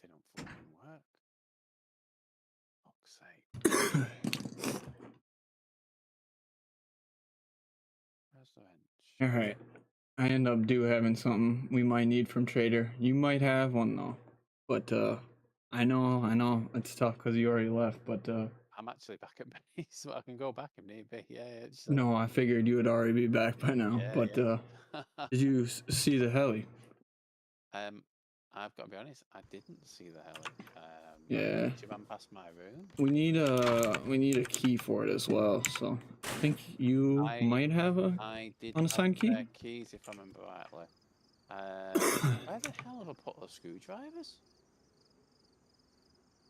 didn't fucking work. Fuck's sake. Where's the wrench? Alright. I end up having something we might need from Trader. You might have one though. But I know it's tough because you already left, but I'm actually back at base, so I can go back if need be. Yeah, it's, no, I figured you would already be back by now. yeah, But yeah. did you see the heli? I've got to be honest, I didn't see the heli. Yeah. Did you run past my room? We need a key for it as well. So I think you might have a unassigned key. Keys, if I remember rightly. Where the hell have I put the screwdrivers?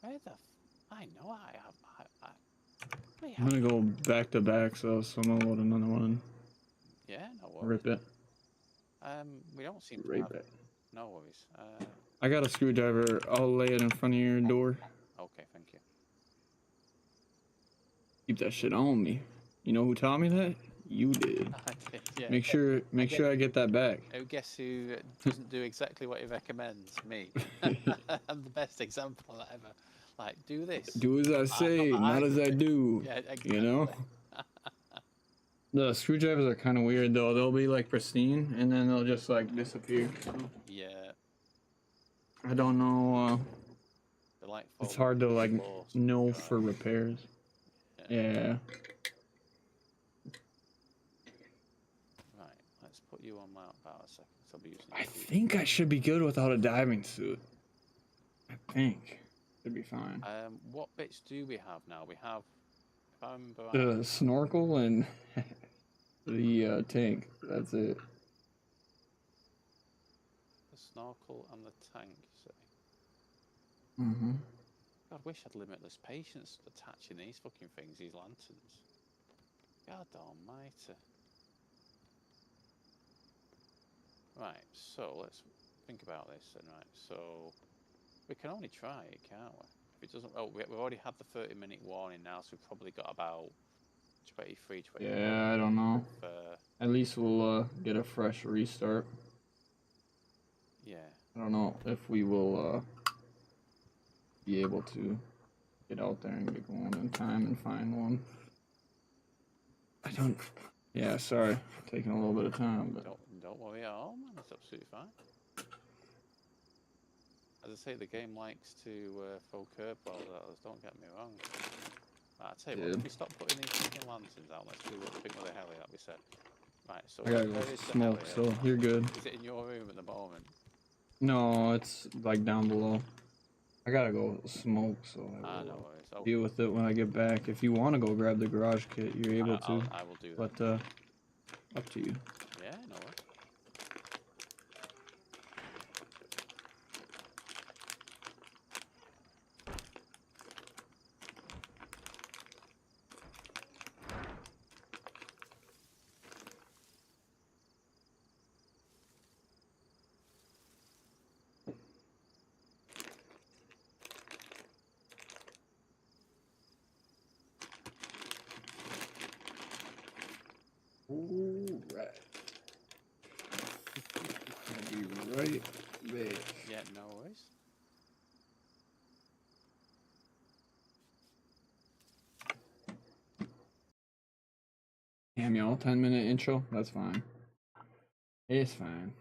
Where the? I know I have. I'm gonna go back to back, so I'm gonna load another one. Yeah, no worries. Rip it. We don't seem to Right have. back. No worries. I got a screwdriver. I'll lay it in front of your door. Okay, thank you. Keep that shit on me. You know who taught me that? You did. I did, yeah. Make sure I get that back. Guess who doesn't do exactly what he recommends? Me. I'm the best example of that ever. Like, do this. Do as I say, not as I do. Yeah, exactly. You know? The screwdrivers are kind of weird though. They'll be like pristine and then they'll just like disappear. Yeah. I don't know. Like it's hard to like know for repairs. Yeah. Right, let's put you on mount about a second. So I'll be using I think I should be good without a diving suit. I think should be fine. What bits do we have now? We have, if I remember right, the snorkel and the tank. That's it. The snorkel and the tank, you say? Mm-hmm. God, I wish I'd limitless patience attaching these fucking things, these lanterns. God almighty. Right, so let's think about this then, right? So we can only try it, can't we? If it doesn't, oh, we've already had the 30-minute warning now, so we've probably got about 23, 24. Yeah, I don't know. At least we'll get a fresh restart. Yeah. I don't know if we will be able to get out there and get going in time and find one. I don't. Yeah, sorry, taking a little bit of time, but don't worry at all, man. It's absolutely fine. As I say, the game likes to throw curveballs at us. Don't get me wrong. Right, I tell you what, if we stop putting these fucking lanterns out, let's do what we think with the heli that we said. Right, so I gotta go smoke, so you're good. Is it in your room at the moment? No, it's like down below. I gotta go smoke, so I will deal with it when I get back. If you want to go grab the garage kit, you're able to. I will do that. But up to you. Yeah, no worries. Alright. I'll be right back. Yeah, no worries. Damn y'all, 10-minute intro? That's fine. It's fine.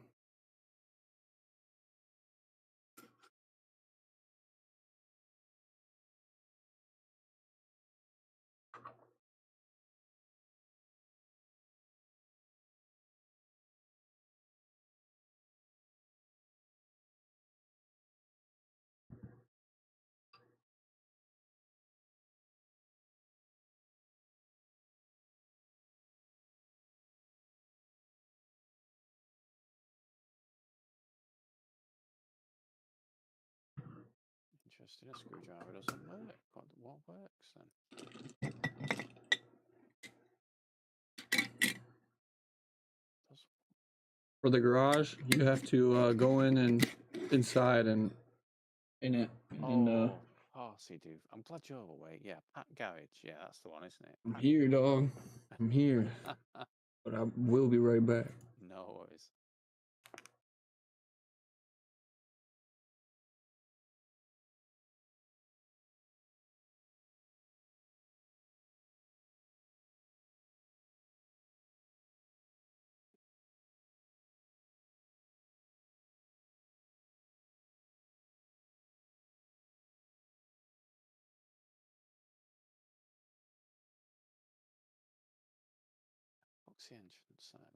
Interesting, a screwdriver doesn't work. What works then? For the garage, you have to go in and inside and in it. See, dude. I'm glad you're overweight. Yeah, Pat Garage. Yeah, that's the one, isn't it? I'm here, dog. I'm here. But I will be right back. No worries. What's the entrance area?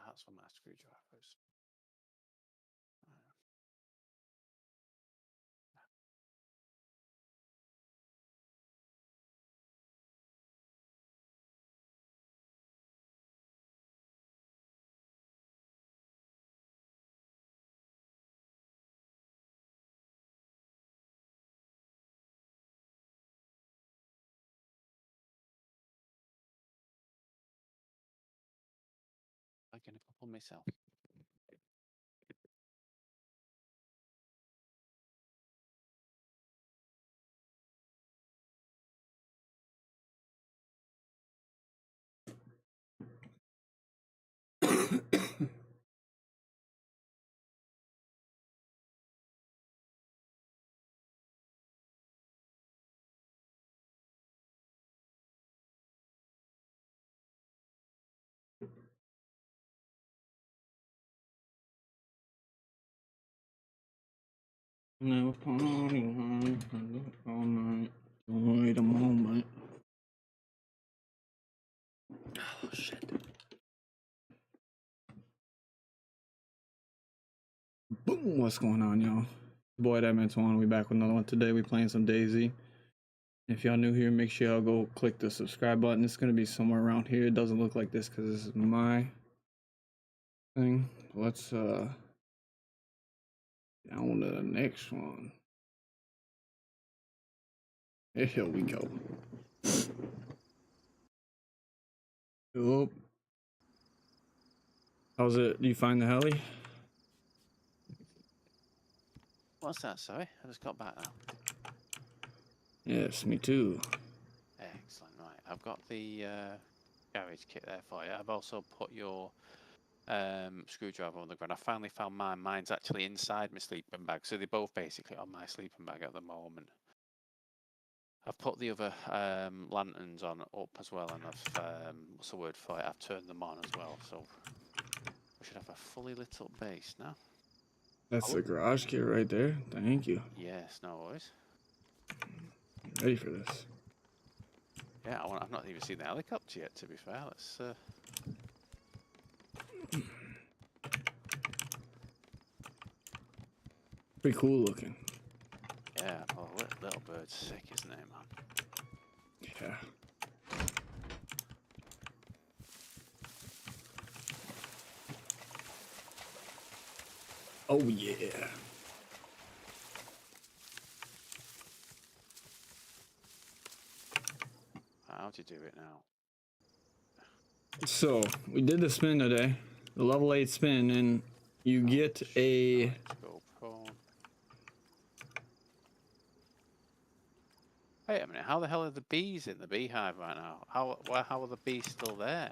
That's for my screwdrivers. I can a couple myself. Never party hard, all night. Don't wait a moment. Oh shit. Boom! What's going on, y'all? Boy, that meant one. We back with another one. Today we playing some Dayz. If y'all new here, make sure y'all go click the subscribe button. It's gonna be somewhere around here. It doesn't look like this because this is my thing. Let's down to the next one. Here we go. Oh. How's it? Do you find the heli? What's that? Sorry, I just got back now. Yes, me too. Excellent. Right, I've got the garage kit there for you. I've also put your screwdriver on the ground. I finally found mine. Mine's actually inside my sleeping bag, so they're both basically on my sleeping bag at the moment. I've put the other lanterns on up as well, and I've what's the word for it? I've turned them on as well, so we should have a fully lit up base now. That's the garage kit right there. Thank you. Yes, no worries. Ready for this? Yeah, I've not even seen the helicopter yet. To be fair, let's. Pretty cool looking. Yeah, well, little bird's sick, isn't it, man? Yeah. Oh yeah. How'd you do it now? So we did the spin today, the level 8 spin, and you get a. Let's go prone. Wait a minute, how the hell are the bees in the beehive right now? How are the bees still there?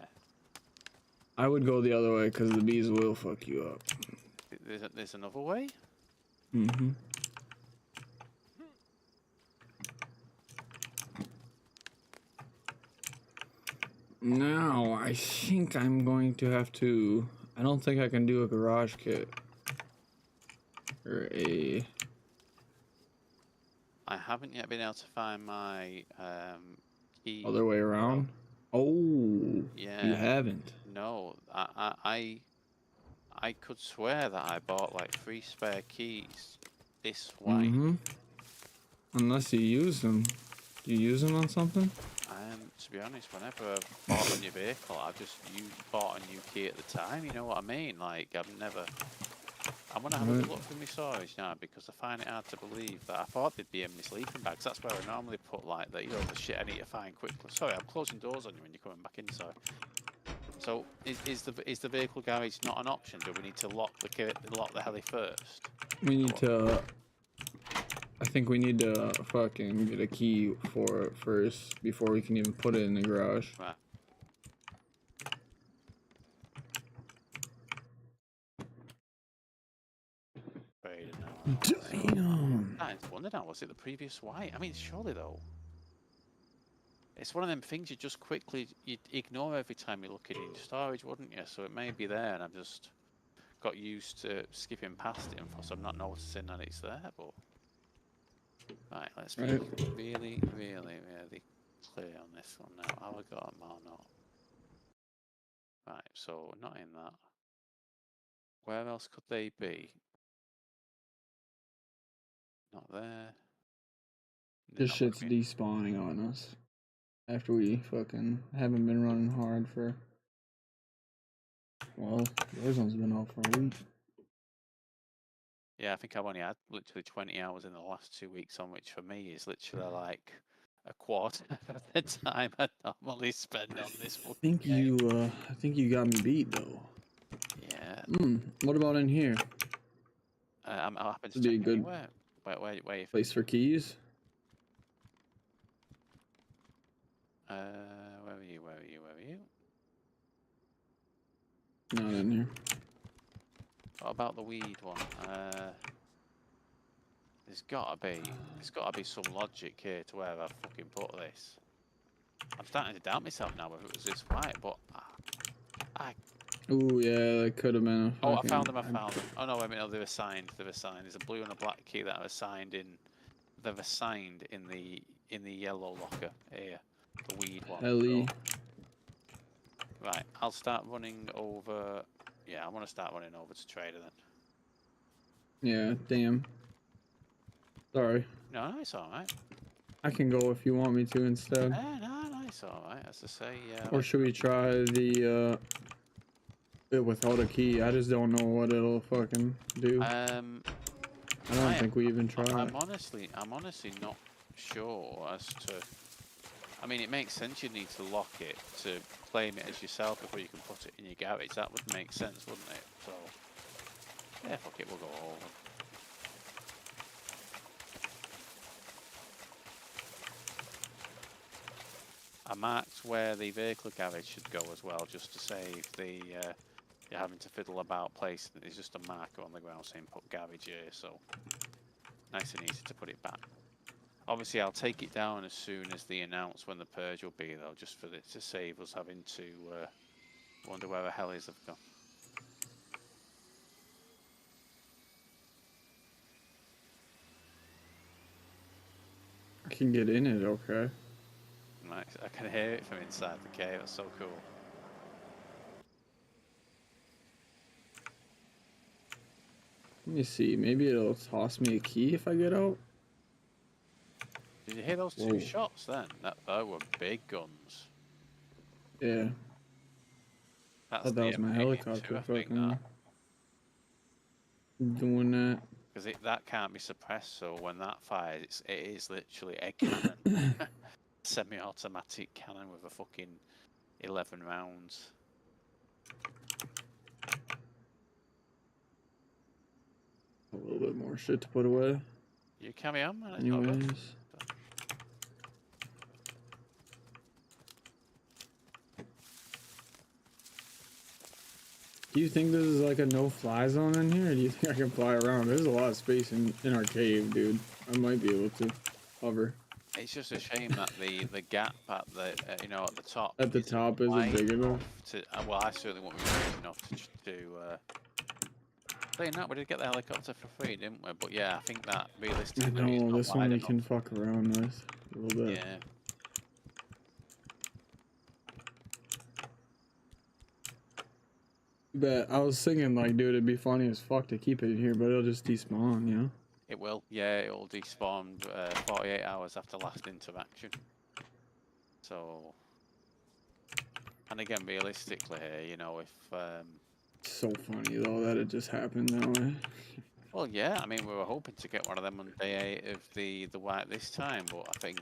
I would go the other way because the bees will fuck you up. There's another way? Mm-hmm. Now I think I'm going to have to. I don't think I can do a garage kit or a. I haven't yet been able to find my key. Other way around. Oh, Yeah. you haven't. No, I could swear that I bought like 3 spare keys this way. Mm-hmm. Unless you use them. Do you use them on something? To be honest, whenever I've bought a new vehicle, I've just bought a new key at the time. You know what I mean? Like I've never. I'm gonna have a look through my storage now because I find it hard to believe that I thought they'd be in my sleeping bags. That's where I normally put like the the shit I need to find quickly. Sorry, I'm closing doors on you when you're coming back inside. So is the vehicle garage not an option? Do we need to lock the heli first? We need to. I think we need to fucking get a key for it first before we can even put it in the garage. Right. Damn. I wonder now, was it the previous white? I mean, surely though. It's one of them things you just you'd ignore every time you look at it in storage, wouldn't you? So it may be there, and I've just got used to skipping past it, and so I'm not noticing that it's there. But right, let's be really clear on this one now. Have I got them or not? Right, so not in that. Where else could they be? Not there. This shit's despawning on us. After we fucking haven't been running hard for. Well, yours one's been out for a week. Yeah, I think I've only had literally 20 hours in the last 2 weeks on, which for me is literally like a quarter of the time I normally spend on this one. I think you got me beat though. Yeah. What about in here? I'm happy to Would be check a good anywhere. Where you place for keys. where are you? Where are you? Where are you? Not in here. What about the weed one? There's gotta be some logic here to where I fucking put this. I'm starting to doubt myself now whether it was this white, but Ooh, yeah, that could have been a fucking... Oh, I found them. Oh no, wait a minute, no, they're assigned. There's a blue and a black key that are assigned in. They've assigned in the yellow locker here, the weed one. Ellie. So, right, I'll start running over. Yeah, I want to start running over to Trader then. Yeah, damn. Sorry. No, it's all right. I can go if you want me to instead. No, it's all right. As I say, yeah. Or should we try the it without a key? I just don't know what it'll fucking do. I don't think we even tried. I'm honestly not sure as to. I mean, it makes sense. You need to lock it to claim it as yourself before you can put it in your garage. That would make sense, wouldn't it? So, yeah, fuck it, we'll go over. I marked where the vehicle garage should go as well, just to save the you're having to fiddle about placing it. There's just a marker on the ground saying put garage here, so nice and easy to put it back. Obviously, I'll take it down as soon as they announce when the purge will be, though, just for it to save us having to wonder where the helis have gone. I can get in it, okay. Nice. I can hear it from inside the cave. That's so cool. Let me see. Maybe it'll toss me a key if I get out. Did you hear those two shots then? Those were big guns. Yeah. That's Thought that was my helicopter fucking doing that. Because that can't be suppressed, so when that fires, it is literally a cannon. Semi-automatic cannon with a fucking 11 rounds. A little bit more shit to put away. You carry on, man. Anyways. Do you think this is like a no-fly zone in here, or do you think I can fly around? There's a lot of space in our cave, dude. I might be able to hover. It's just a shame that the gap at the at the top. At the top isn't big enough. Well, I certainly won't be brave enough to. Saying that, we did get the helicopter for free, didn't we? But yeah, I think that realistically, I know, it's not this one we enough. can fuck around with a little bit. Yeah. But I was thinking, like, dude, it'd be funny as fuck to keep it in here, but it'll just despawn, you know? It will. Yeah, it will despawn 48 hours after last interaction. So, and again, realistically here, you know, if so funny though that it just happened that way. Well, yeah, I mean, we were hoping to get one of them on day 8 of the wipe this time, but I think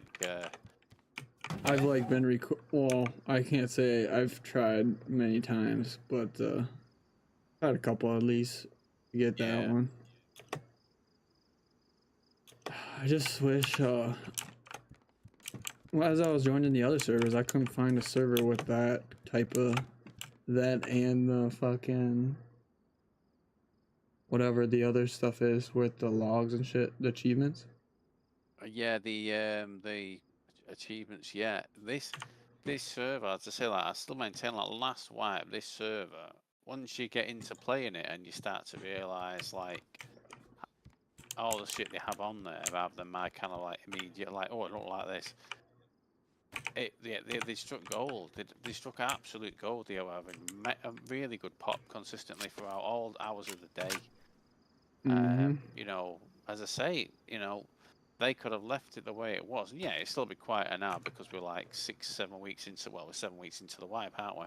I've like been well, I can't say I've tried many times, but had a couple at least to get that one. I just wish well, as I was joining the other servers, I couldn't find a server with that type of and the fucking whatever the other stuff is with the logs and shit, the achievements. Yeah, the achievements. Yeah, this server, as I say, like I still maintain, like last wipe, this server. Once you get into playing it and you start to realise like all the shit they have on there, rather than my kind of like immediate like, oh, I don't like this. They struck gold. They struck absolute gold. They were having a really good pop consistently throughout all hours of the day. You know, as I say, you know, they could have left it the way it was. Yeah, it'd still be quieter now because we're like 6-7 weeks into, well, we're 7 weeks into the wipe, aren't we?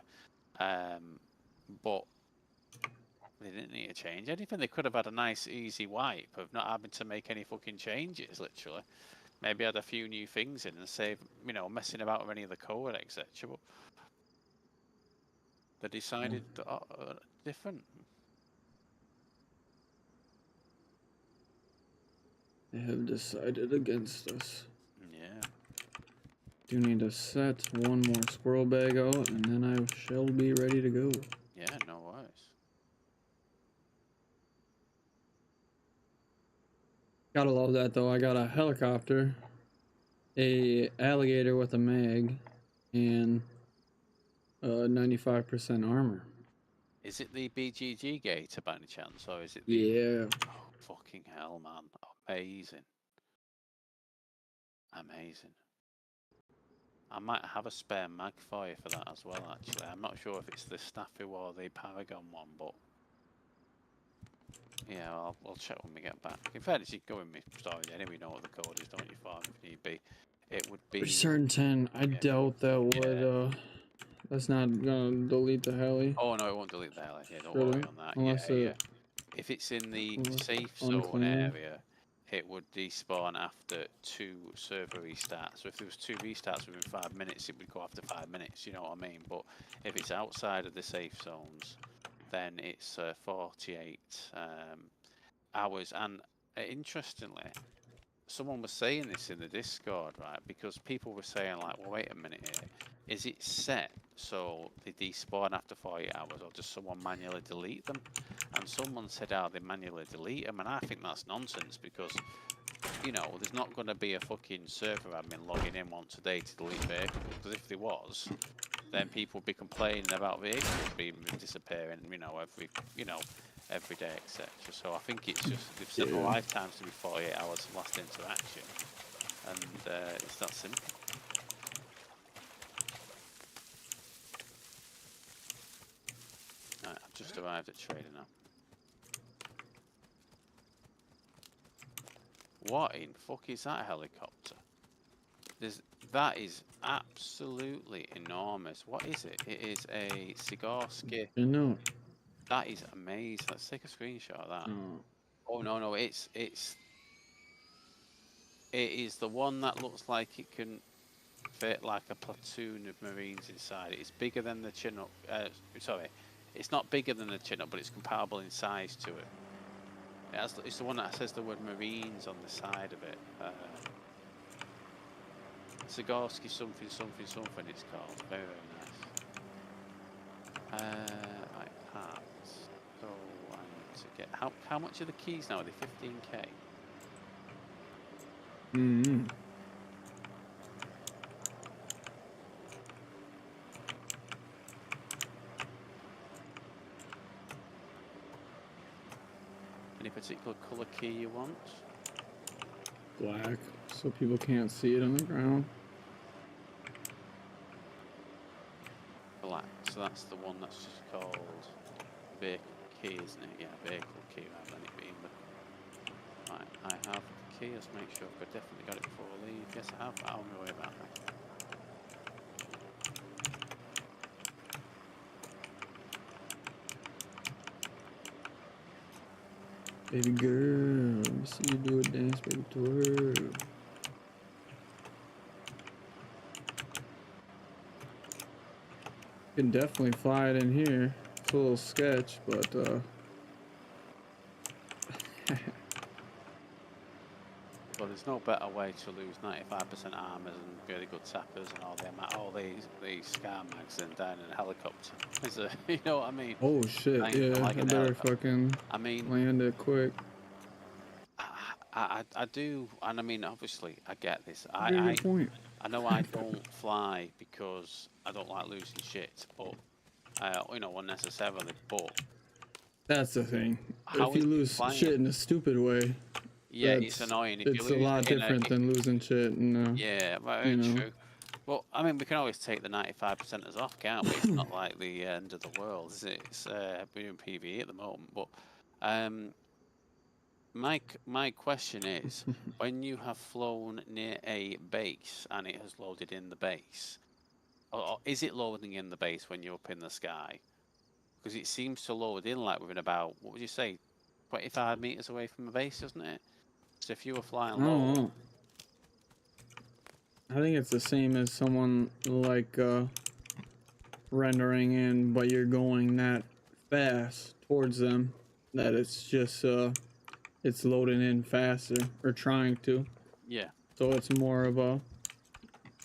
But they didn't need to change anything. They could have had a nice, easy wipe of not having to make any fucking changes, literally. Maybe add a few new things in and save, you know, messing about with any of the code, etc. But they decided different. They have decided against us. Yeah. Do need to set one more squirrel bag out, and then I shall be ready to go. Yeah, no worries. Gotta love that though. I got a helicopter, a alligator with a mag, and 95% armor. Is it the BGG gator by any chance, or is it the... Yeah. Oh, fucking hell, man. Amazing. Amazing. I might have a spare mag for you for that as well, actually. I'm not sure if it's the Snafu or the Paragon one, but... Yeah, we'll check when we get back. In fairness, you can go in my storage anyway, you know what the code is, don't you, for if need be. It would be... Return 10. I doubt that would, that's not gonna delete the heli. Oh, no, it won't delete the heli. Yeah, don't worry on that. Unless If it's in the safe zone area, it would despawn after 2 server restarts. So if there was 2 restarts within 5 minutes, it would go after 5 minutes, you know what I mean? But if it's outside of the safe zones, then it's 48 hours. And interestingly, someone was saying this in the Discord, right? Because people were saying like, well, wait a minute here. Is it set so they despawn after 48 hours, or does someone manually delete them? And someone said, oh, they manually delete them. And I think that's nonsense because, you know, there's not going to be a fucking server admin logging in once a day to delete vehicles. Because if there was, then people would be complaining about vehicles being disappearing, you know, every day, etc. So I think it's just, they've set the lifetimes to be 48 hours from last interaction. And it's that simple. Right, I've just arrived at trader now. What in fuck is that helicopter? That is absolutely enormous. What is it? It is a Sikorsky. You know. That is amazing. Let's take a screenshot of that. Oh. Oh no, it is the one that looks like it can fit like a platoon of Marines inside it. It's bigger than the Chinook. Sorry, it's not bigger than the Chinook, but it's comparable in size to it. It's the one that says the word Marines on the side of it. Sikorsky something something it's called. Very, very nice. Right, parts. So I need to get how much are the keys now? Are they 15k? Mm-hmm. Any particular colour key you want? Black, so people can't see it on the ground. Black. So that's the one that's just called vehicle key, isn't it? Yeah, vehicle key rather than it being the. Right, I have the key. Let's make sure I've definitely got it before I leave. Yes, I have. I'll worry about that. Baby girl, let me see you do a dance, baby twirl. You can definitely fly it in here. It's a little sketch, but But there's no better way to lose 95% armors and really good sappers and all these scar mags than down in a helicopter. You know what I mean? oh shit, yeah, like I better fucking land it quick. I do, and I mean, obviously, I get this. Good point. I know I don't fly because I don't like losing shit, but you know, unnecessarily. But that's the thing. If you lose shit in a stupid way, yeah, it's annoying. It's a lot different than losing shit. Yeah, very true. But I mean, we can always take the 95%ers off, can't we? It's not like the end of the world, is it? It's we're doing PvE at the moment, but my question is, when you have flown near a base and it has loaded in the base, or is it loading in the base when you're up in the sky? Because it seems to load in like within about, what would you say, 25 meters away from the base, doesn't it? So if you were flying low, I think it's the same as someone like rendering in, but you're going that fast towards them that it's just it's loading in faster, or trying to. Yeah. So it's more of a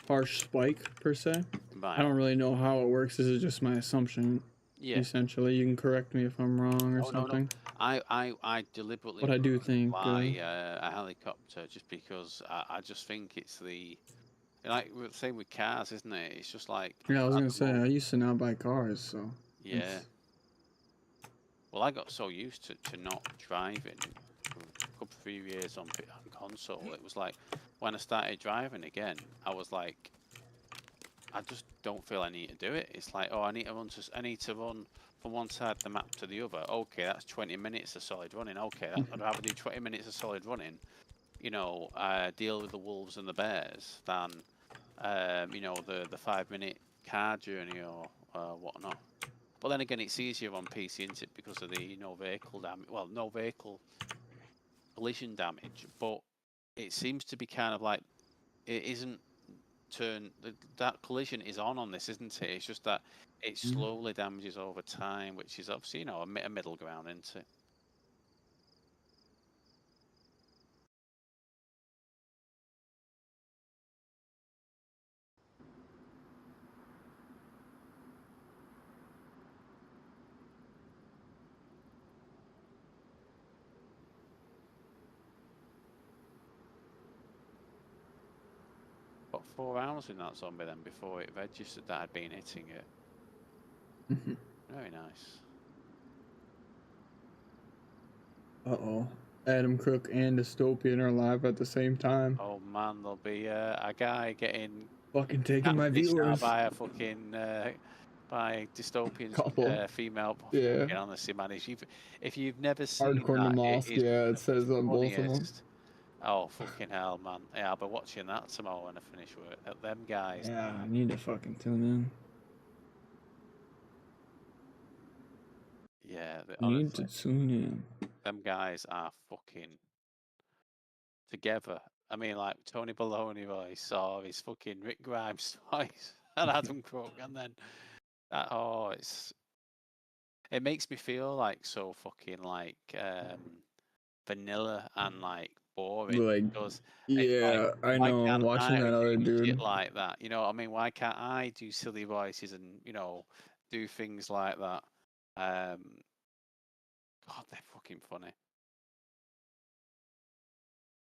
harsh spike per se. Right. I don't really know how it works. This is just my assumption. Yeah. Essentially, you can correct me if I'm wrong or something. No. I deliberately. But I do think fly a helicopter just because I just think it's like we're saying with cars, isn't it? It's just like. Yeah, I was gonna say I used to not buy cars, so. Yeah. Well, I got so used to not driving for a couple 3 years on console. It was like when I started driving again, I was like, I just don't feel I need to do it. It's like, oh, I need to run from one side of the map to the other. Okay, that's 20 minutes of solid running. Okay, I'd rather do 20 minutes of solid running, you know, deal with the wolves and the bears than, you know, the 5-minute car journey or whatnot. But then again, it's easier on PC, isn't it, because of the no vehicle damage. Well, no vehicle collision damage, but it seems to be kind of like it isn't that collision is on this, isn't it? It's just that it slowly damages over time, which is obviously, you know, a middle ground, isn't it? Got 4 rounds in that zombie then before it registered that I'd been hitting it. Very nice. Uh-oh. Adam Cook and Dystopian are live at the same time. Oh man, there'll be a guy getting fucking taking my viewers by a fucking by Dystopian's female. Yeah. Honestly, man, if you've never seen Hardcore that, Mosque, yeah, it says on both of them. Oh, fucking hell, man. Yeah, I'll be watching that tomorrow when I finish work. Them guys. Yeah, I need to fucking tune in. Yeah, Need to honestly, tune in. them guys are fucking together. I mean, like Tony Baloney voice or his fucking Rick Grimes voice and Adam Cook, and then it makes me feel like so fucking like vanilla and like boring Like, because it's like, yeah, I why know. can't Watching I that other do dude. shit like that? You know what I mean? Why can't I do silly voices and do things like that? God, they're fucking funny.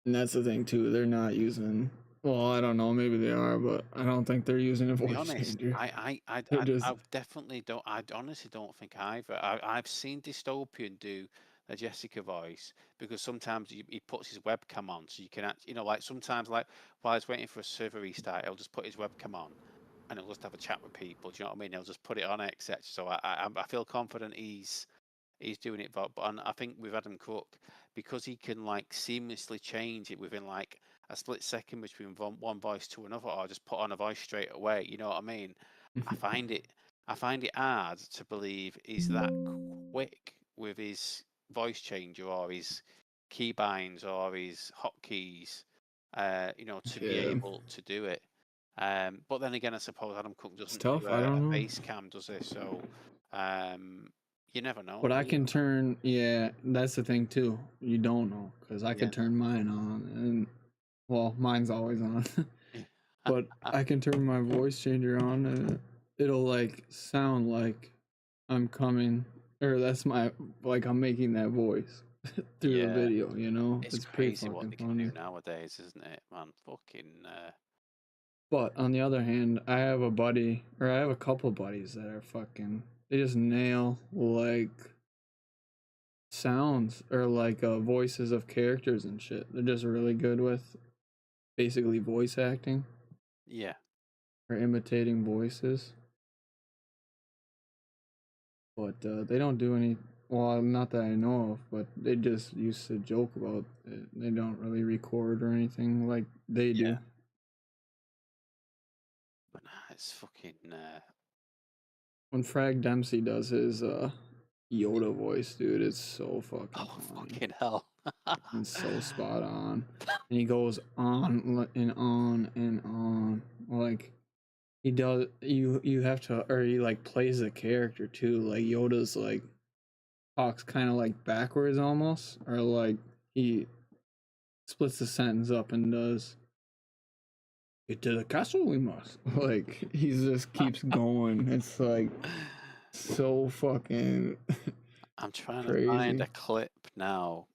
And that's the thing too. They're not using. Well, I don't know. Maybe they are, but I don't think they're using a To be voice honest, changer. I They're just. definitely don't. I honestly don't think either. I've seen Dystopian do a Jessica voice because sometimes he puts his webcam on, so you can like sometimes like while he's waiting for a server restart, he'll just put his webcam on, and he'll just have a chat with people. Do you know what I mean? He'll just put it on, etc. So I feel confident he's doing it, but and I think with Adam Cook, because he can like seamlessly change it within like a split second between one voice to another, or just put on a voice straight away. You know what I mean? I find it I find it hard to believe he's that quick with his voice changer or his keybinds or his hotkeys, to be Yeah, able to do it. But then again, I suppose Adam Cook it's doesn't do tough. I a don't know. base cam, does he? So you never know, But do I you? can turn. Yeah, that's the thing too. You don't know because I Yeah. could turn mine on, and well, mine's always on. But I can turn my voice changer on, and it'll like sound like I'm coming, or that's my like I'm making that voice through the Yeah. video. You know, It's it's pretty crazy what fucking they can do funny. nowadays, isn't it, man? Fucking But on the other hand, I have a buddy, or I have a couple buddies that are fucking. They just nail like sounds or like voices of characters and shit. They're just really good with basically voice acting yeah. or imitating voices. But they don't do any. Well, not that I know of, but they just used to joke about it. They don't really record or anything like they Yeah. do. But nah, it's fucking When Frag Dempsey does his Yoda voice, dude, it's so fucking oh funny. fucking hell. It's so spot on, and he goes on and on and on. Like he does, you have to, or he like plays the character too. Like Yoda's like talks kind of like backwards almost, or like he splits the sentence up and does get to the castle we must. Like he just keeps going. It's like so fucking I'm trying to find crazy. a clip now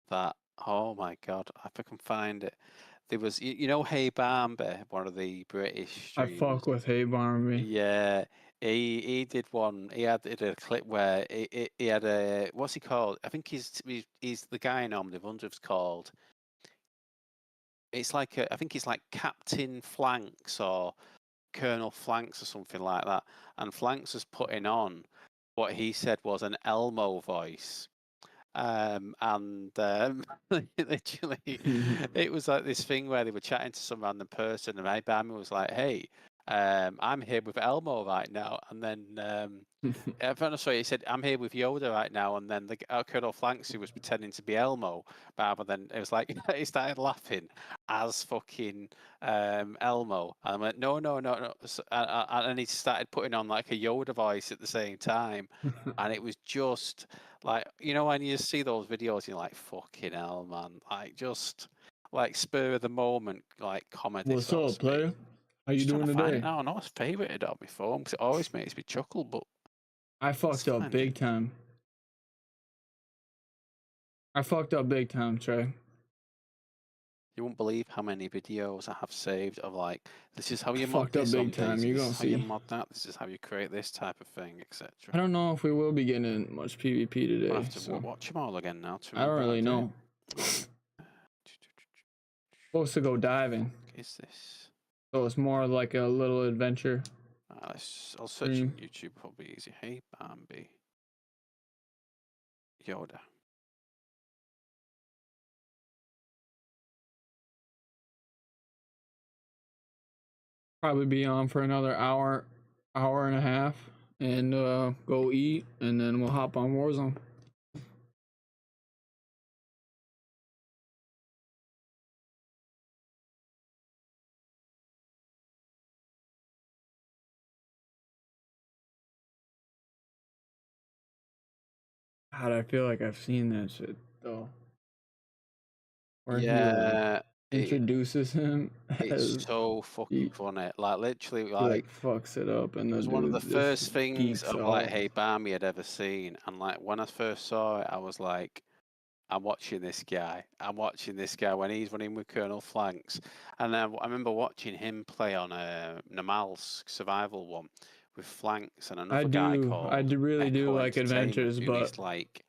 that oh my god, if I can find it. There was Hey Bambi, one of the British I streamers. fuck with Hey Barnaby. Yeah, he did one. Did a clip where he had a what's he called? I think he's the guy in Omni. I wonder if it's called. It's like I think it's like Captain Flanks or Colonel Flanks or something like that. And Flanks was putting on what he said was an Elmo voice. And literally, it was like this thing where they were chatting to some random person, and my Bammy was like, "Hey, I'm here with Elmo right now," and then sorry, he said, "I'm here with Yoda right now," and then the Colonel Flanks, who was pretending to be Elmo, rather than it was like he started laughing as fucking Elmo. And I went, "No, no, no, no," and he started putting on like a Yoda voice at the same time, and it was just like when you see those videos, you're like, "Fucking hell, man!" Like just like spur of the moment, like comedy, What's so to up, speak. player? How you Just trying doing to find it today? now. I know it's favorited on my phone because it always makes me chuckle, but I let's fucked up find it. big time. I fucked up big time, Trey. You won't believe how many videos I have saved of like, this is how I you mod fucked up this big on time. Daisy, You're this gonna is how you see. mod that, this is how you create this type of thing, etc. I don't know if we will be getting in much PvP I'll today, have to so watch them all again now to I don't remember how really to do it. know. Supposed to go diving, What is this? so it's more like a little adventure I'll search on stream. YouTube, probably easy. Hey Bambi, Yoda. probably be on for another hour, hour and a half, and go eat, and then we'll hop on Warzone. God, I feel like I've seen that shit though, where he like Yeah, introduces him it's as so fucking he, funny. Like literally, he like like fucks it up, and it the was one of the dude just first things geeks of like out. Hey Barmy had ever seen, and like when I first saw it, I was like, I'm watching this guy. I'm watching this guy when he's running with Colonel Flanks. And I remember watching him play on a Namal's survival one with Flanks and I another guy do, called really do Echo like Entertainment, adventures, who but is like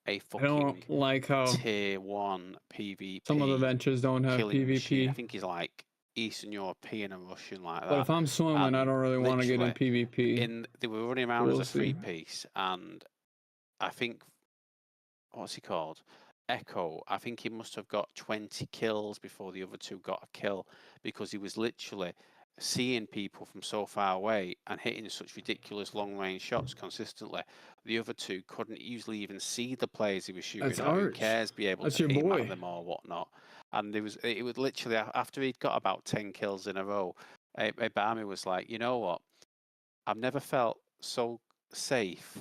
a I don't fucking like how tier one some of the PvP ventures don't have killing machine. I PvP. think he's like Eastern European and Russian like But that. if I'm swimming, I And don't really want to get in literally, PvP. they were running So around as we'll a see. three piece, and I think what's he called? Echo, I think he must have got 20 kills before the other two got a kill because he was literally seeing people from so far away and hitting such ridiculous long range shots consistently. The other two couldn't easily even see the players he was That's shooting at. Who Arch. cares? Be able That's to your aim at boy. them or whatnot. And it was literally after he'd got about 10 kills in a row, Obama was like, you know what? I've never felt so safe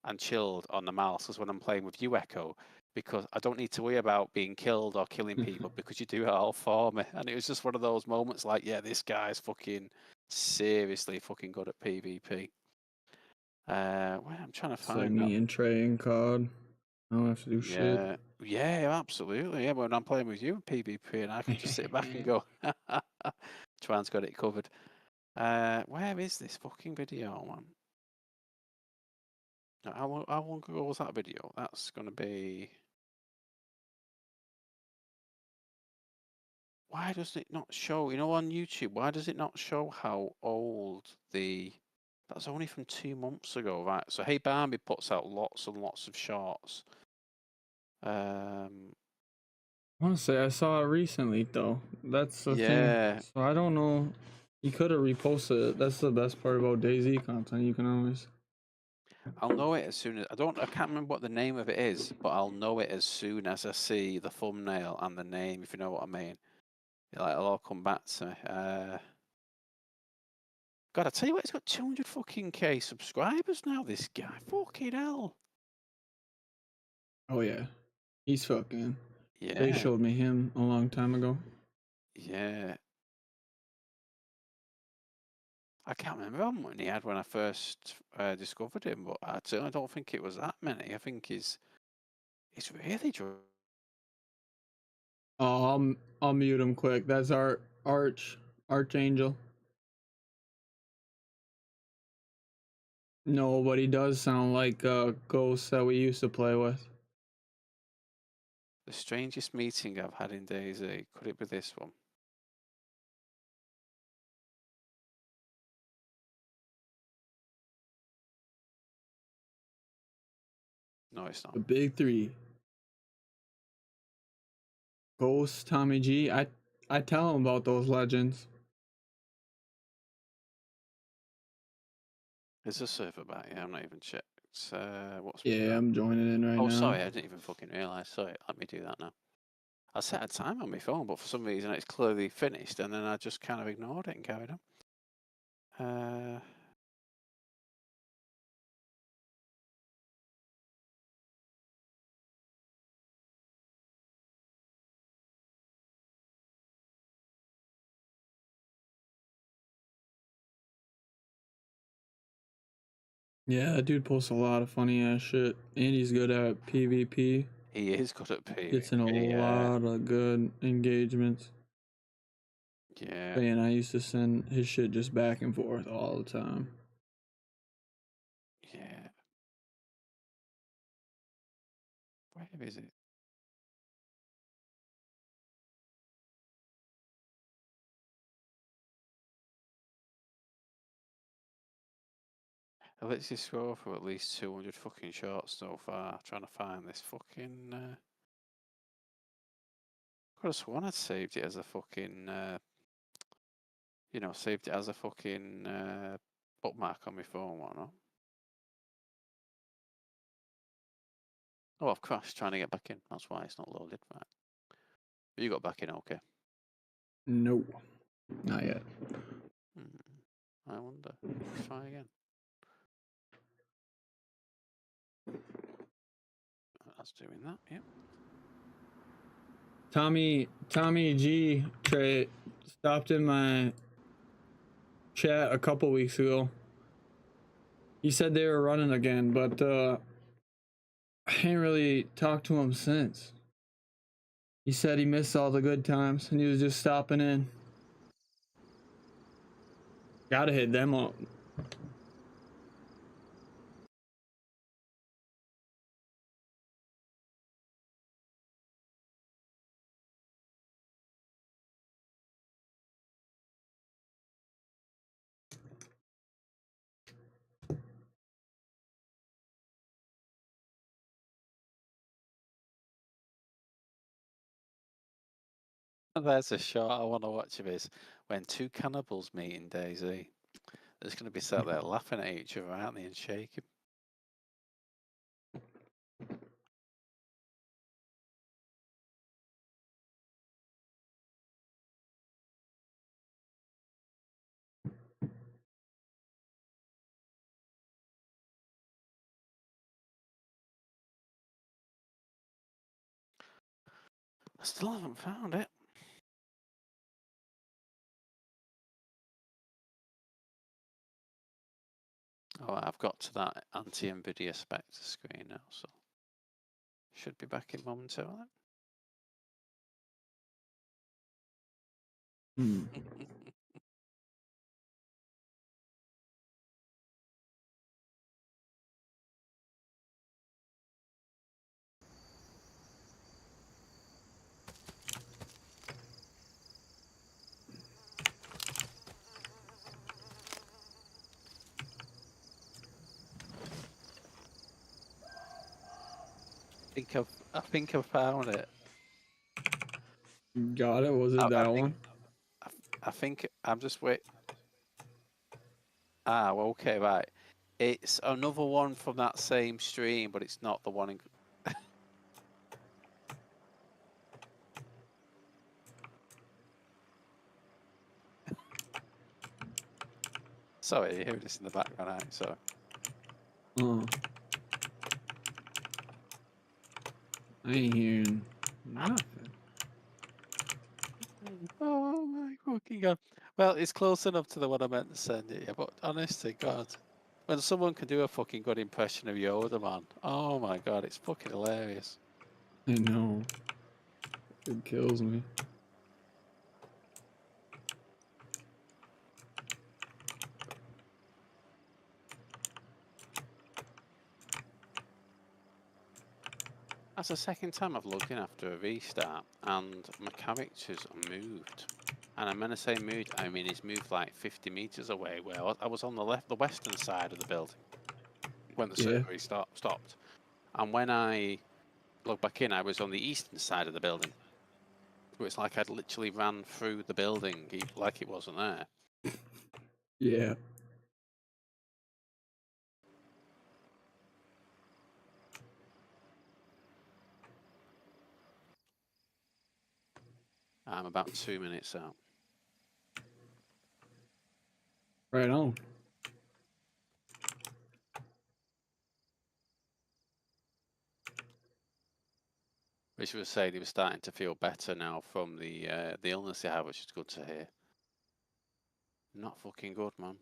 and chilled on the mouse as when I'm playing with you, Echo, because I don't need to worry about being killed or killing people because you do it all for me. And it was just one of those moments like, yeah, this guy's fucking seriously fucking good at PvP. Well, I'm trying to It's like find that. me and Trey and COD. I don't have to do shit. Yeah, yeah, absolutely. Yeah, when I'm playing with you in PvP and I can just sit back and go, Twan's got it covered. Where is this fucking video, man? How long ago was that video? That's going to be... Why does it not show, on YouTube, why does it not show how old the... That's only from 2 months ago, right? So Hey Barbie puts out lots and lots of shorts. I want to say I saw it recently though. That's the thing. Yeah, So I don't know. You could have reposted it. That's the best part about Dayz content. You can always. I'll know it as soon as... I can't remember what the name of it is, but I'll know it as soon as I see the thumbnail and the name, if you know what I mean. Like, it'll all come back to me. God, I tell you what, he's got 200 fucking K subscribers now, this guy. Fucking hell. Oh yeah, he's fucking. They Yeah, showed me him a long time ago. yeah. I can't remember how many he had when I first discovered him, but I certainly don't think it was that many. I think he's really Oh, I'll mute him quick. That's our Archangel. No, but he does sound like a ghost that we used to play with. the strangest meeting I've had in Dayz. Could it be this one? No, it's not. The big three. Ghost, Tommy G. I tell him about those legends. It's a server back. Yeah, I'm not even checked. What's Yeah, I'm joining in right Oh, now. sorry, I didn't even fucking realise. Sorry, let me do that now. I set a time on my phone, but for some reason it's clearly finished, and then I just kind of ignored it and carried on. Yeah, that dude posts a lot of funny ass shit. And he's good at PvP. He is good at Gets in a PvP. lot of good engagements. Yeah. And I used to send his shit just back and forth all the time. Yeah. Where is it? I literally scroll for at least 200 fucking shorts so far, trying to find this fucking. Could have sworn I'd saved it as a fucking. you know, saved it as a fucking bookmark on my phone and whatnot. Oh, I've crashed trying to get back in. That's why it's not loaded. Right. But you got back in okay? No, not yet. I wonder. Let's try again. That's doing that, yep. Tommy G Trey stopped in my chat a couple weeks ago. He said they were running again, but I ain't really talked to him since. He said he missed all the good times and he was just stopping in. Gotta hit them up. There's a shot I want to watch of his when two cannibals meet in Dayz. They're just going to be sat there laughing at each other, aren't they, and shaking. I still haven't found it. Oh, I've got to that anti-NVIDIA Spectre screen now, so should be back in momentarily. I think I've found it. Got it. Was it that one? I think I'm just wait. Ah, well, okay, right. It's another one from that same stream, but it's not the one in. Sorry, you hear this in the background, aren't you? Sorry. I ain't hearing nothing. Oh my fucking god. Well, it's close enough to the one I meant to send you, but honestly, God. When someone can do a fucking good impression of Yoda, man. Oh my god, it's fucking hilarious. I know. It kills me. That's the second time I've logged in after a restart, and my character's moved. And I'm going to say moved, I mean it's moved like 50 meters away, where I was on the western side of the building when the server stopped. And when I logged back in, I was on the eastern side of the building. So it's like I'd literally ran through the building like it wasn't there. Yeah. I'm about 2 minutes out. Right on. Which was saying he was starting to feel better now from the illness he had, which is good to hear. Not fucking good, man.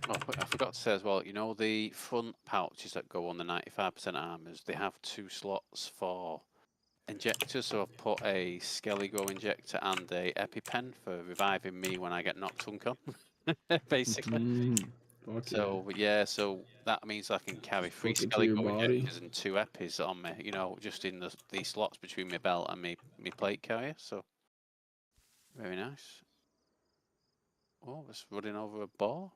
Oh, I forgot to say as well, you know the front pouches that go on the 95% armors, they have 2 slots for injectors, so I've put a Skelligo injector and a EpiPen for reviving me when I get knocked uncon, basically. So yeah, so that means I can carry 3 Skelligo injectors and 2 Epis on me, you know, just in the slots between my belt and me plate carrier, so very nice. Oh, it's running over a ball.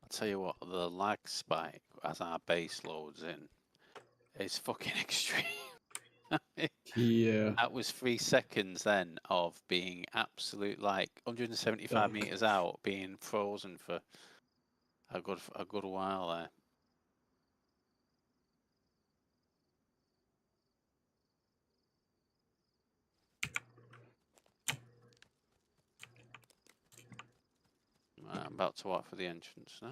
I'll tell you what, the lag spike as our base loads in is fucking extreme. Yeah. That was 3 seconds then of being absolute, like 175 meters out, being frozen for a good while there. I'm about to walk for the entrance now.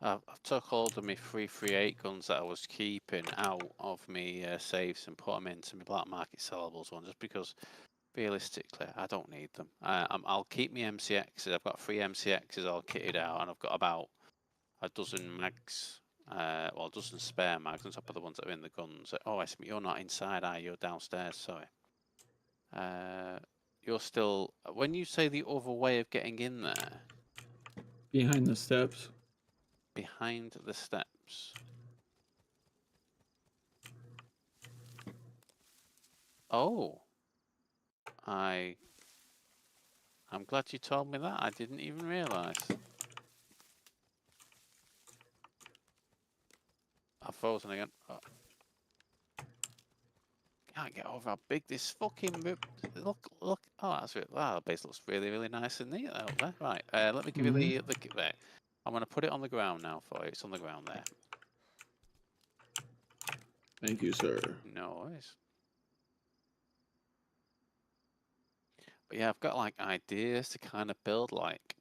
I've took hold of my 338 guns that I was keeping out of me safes and put them into my black market sellables one, just because realistically I don't need them. I'll keep my MCXs. I've got 3 MCXs all kitted out, and I've got about a dozen mags, well, a dozen spare mags on top of the ones that are in the guns. Oh, I see. You're not inside, are you? You're downstairs. Sorry. You're still. When you say the other way of getting in there, Behind the steps. behind the steps. Oh, I'm glad you told me that. I didn't even realise. I've frozen again. Oh. Can't get over how big this fucking look. Oh, that's it. Wow, the base looks really, really nice and neat out there. Right, let me give you the there. I'm gonna put it on the ground now for you. It's on the ground there. Thank you, sir. No worries. But yeah, I've got like ideas to kind of build like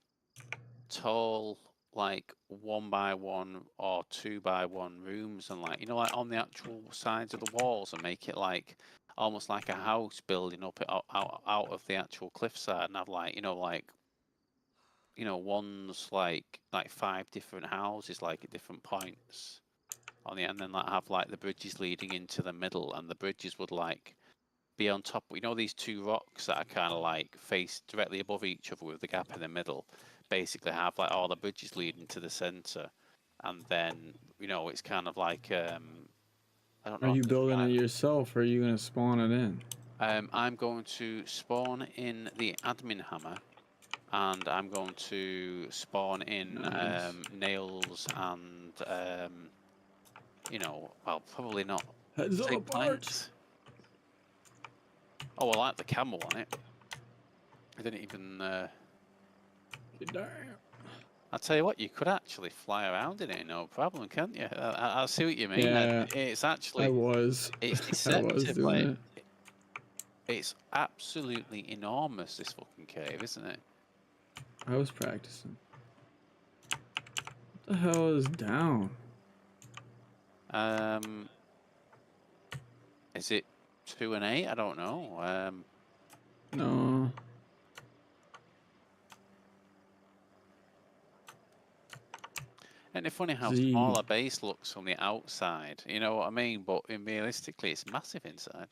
tall, like 1x1 or 2x1 rooms, and like, you know, like on the actual sides of the walls, and make it like almost like a house building up out of the actual cliffside, and have like, one's like 5 different houses like at different points on the, and then like have like the bridges leading into the middle, and the bridges would like be on top. These 2 rocks that are kind of like faced directly above each other with the gap in the middle, basically have like all the bridges leading to the center, and then it's kind of like I don't know. Are you building it yourself, or are you gonna spawn it in? I'm going to spawn in the admin hammer, and I'm going to spawn in Nice. nails and well, probably not Heads take up, planks. Oh, I like the camel on it. I didn't even. Damn. I'll tell you what, you could actually fly around in it, no problem, can't you? I see what you mean. Yeah, It's actually. I was. It's I was deceptive. doing Like, it. it's absolutely enormous, this fucking cave, isn't it? I was practicing. What the hell is down? Is it 2 and 8? I don't know. No. And it's funny how Z. small a base looks from the outside. You know what I mean? But realistically, it's massive inside.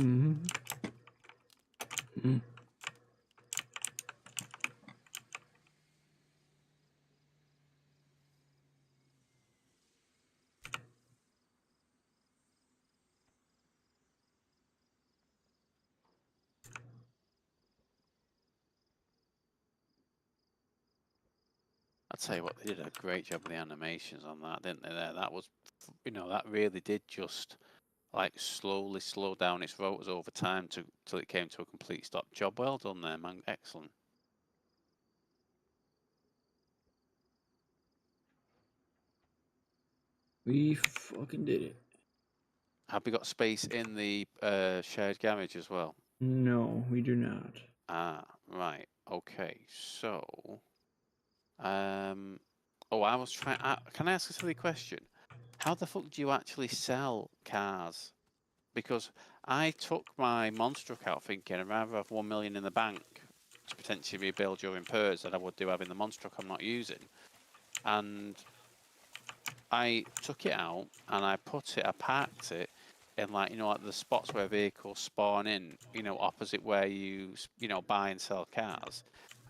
Mm-hmm. Mm-hmm. I'll tell you what, they did a great job with the animations on that, didn't they? There, that was, that really did just like slowly slow down its rotors over time till it came to a complete stop. Job well done there, man. Excellent. We fucking did it. Have we got space in the shared garage as well? No, we do not. Ah, right. Okay. So, oh, I was trying. Can I ask a silly question? How the fuck do you actually sell cars? Because I took my monster truck out thinking I'd rather have 1 million in the bank to potentially rebuild during PERS than I would do having the monster truck I'm not using. And I took it out and I parked it in like the spots where vehicles spawn in, opposite where you buy and sell cars.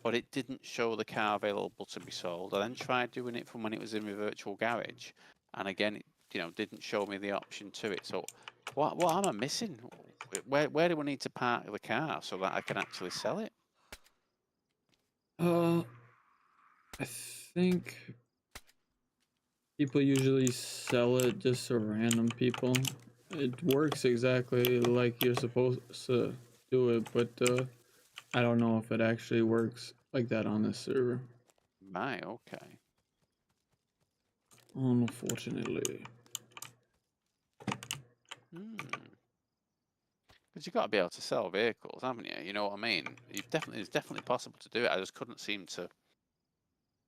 But it didn't show the car available to be sold. I then tried doing it from when it was in my virtual garage, and again, it didn't show me the option to it. So, what am I missing? Where do I need to park the car so that I can actually sell it? I think people usually sell it just to random people. It works exactly like you're supposed to do it, but I don't know if it actually works like that on this server. Right, okay. Unfortunately. Because you've got to be able to sell vehicles, haven't you? You know what I mean? It's definitely possible to do it. I just couldn't seem to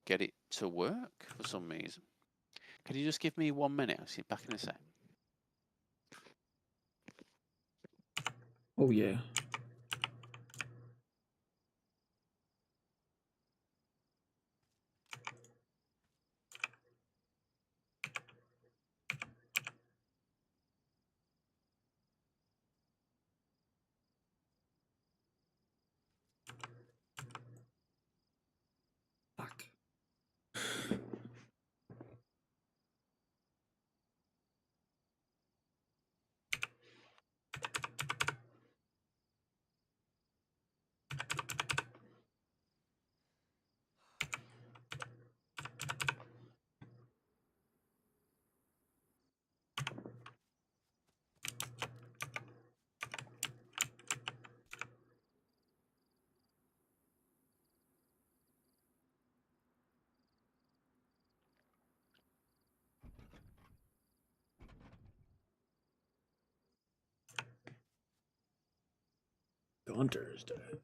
get it to work for some reason. Can you just give me 1 minute? I'll see you back in a sec. Oh yeah. Fuck. Gunter's dead.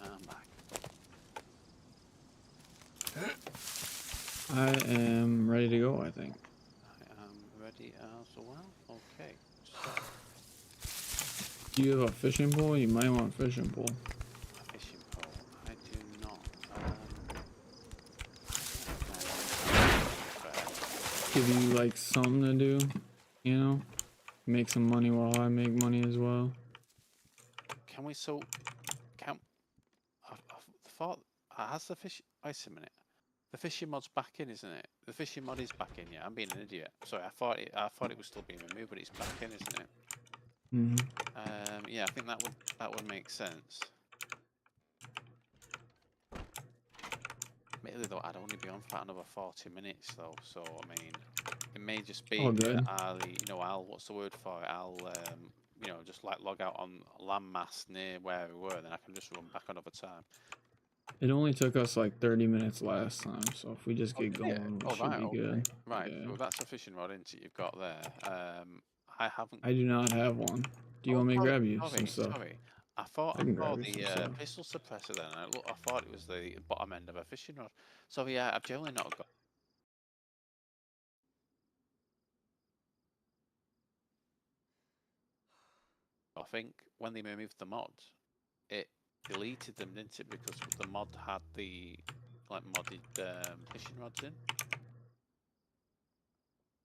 I'm back. I am ready to go, I think. I am ready as well. Okay, so Do you have a fishing pole? You might want a fishing pole. a fishing pole. I do not. Give you like something to do, you know? Make some money while I make money as well. Can we can I thought has the fish? Wait a minute. The fishing mod's back in, isn't it? The fishing mod is back in. Yeah, I'm being an idiot. Sorry, I thought it was still being removed, but it's back in, isn't it? Yeah, I think that would make sense. Admittedly, though, I'd only be on for another 40 minutes, though. So I mean, it may just be All good. that I'll what's the word for it? I'll you know, just like log out on landmass near where we were, and then I can just run back another time. It only took us like 30 minutes last time, so if we just get going, we should be good. Right, Yeah. so that's a fishing rod, isn't it? You've got there. I haven't. I do not have one. Do you want me to grab you some stuff? I thought I I can saw grab you the some stuff. pistol suppressor then. I thought it was the bottom end of a fishing rod. So yeah, I've generally not got. I think when they removed the mod, it deleted them, didn't it? Because the mod had the like modded fishing rods in.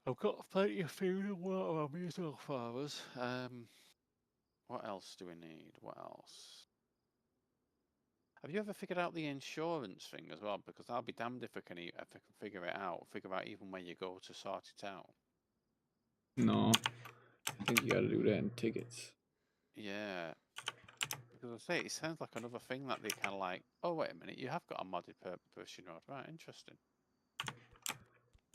I've got plenty of food and water on me as well, fathers. What else do we need? What else? Have you ever figured out the insurance thing as well? Because I'll be damned if I can figure it out. Figure out even where you go to sort it out. No, I think you gotta do that in tickets. Yeah. Because I say, it sounds like another thing that they kind of like, oh, wait a minute, you have got a modded fishing rod. Right, interesting.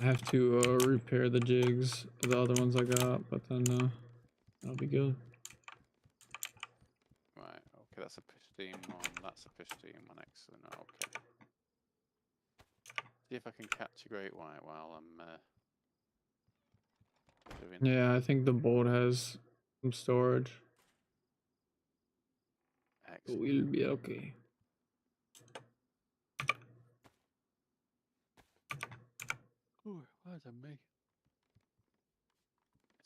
I have to repair the jigs, the other ones I got, but then that'll be good. Right, okay, that's a pristine one. That's a pristine one. Excellent. Okay. See if I can catch a great white while I'm doing. Yeah, I think the boat has some storage. Excellent. We'll be okay. Ooh, where's me?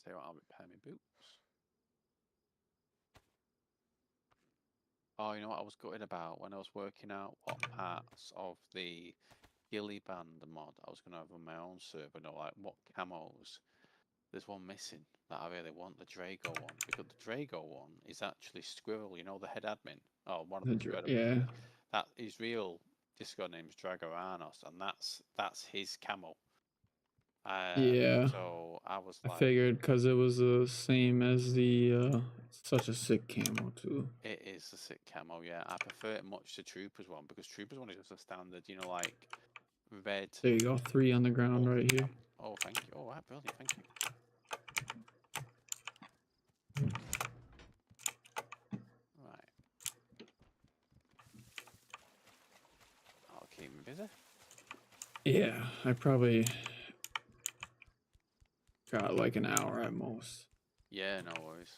Say what, I'll repair my boots. Oh, you know what I was gutted about when I was working out what parts of the Gilly Band mod I was going to have on my own server, you know, like what camos. There's one missing that I really want, the Drago one, because the Drago one is actually Squirrel, you know, the head admin. Oh, one of the Yeah. That his real Discord name is Dragoranos, and that's his camo. Yeah. So I was like, I figured because it was the same as the such a sick camo too. it is a sick camo, yeah. I prefer it much to Troopers one because Troopers one is just a standard, you know, like red. There you go, 3 on the ground right here. Oh, thank you. Oh, right, brilliant, thank you. Right. I'll keep me busy. Yeah, I probably got like an hour at most. Yeah, no worries.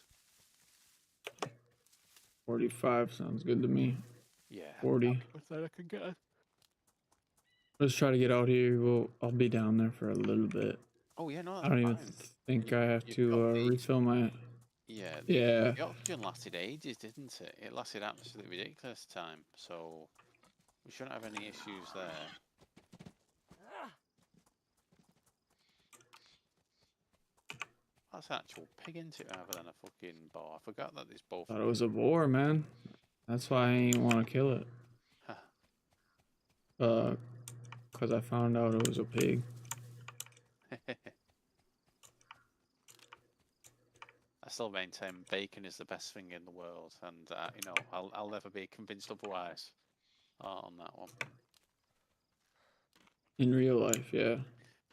45 sounds good to me. Yeah. 40. What's that I can get? Let's try to get out here. I'll be down there for a little bit. Oh yeah, no, I don't even think I have to refill my. Yeah. Yeah. The oxygen lasted ages, didn't it? It lasted absolutely ridiculous time. So we shouldn't have any issues there. That's an actual pig into it rather than a fucking boar. I forgot that this boar. Thought it was a boar, man. That's why I ain't want to kill it. Because I found out it was a pig. I still maintain bacon is the best thing in the world, and you know, I'll never be convinced otherwise on that one. In real life, yeah.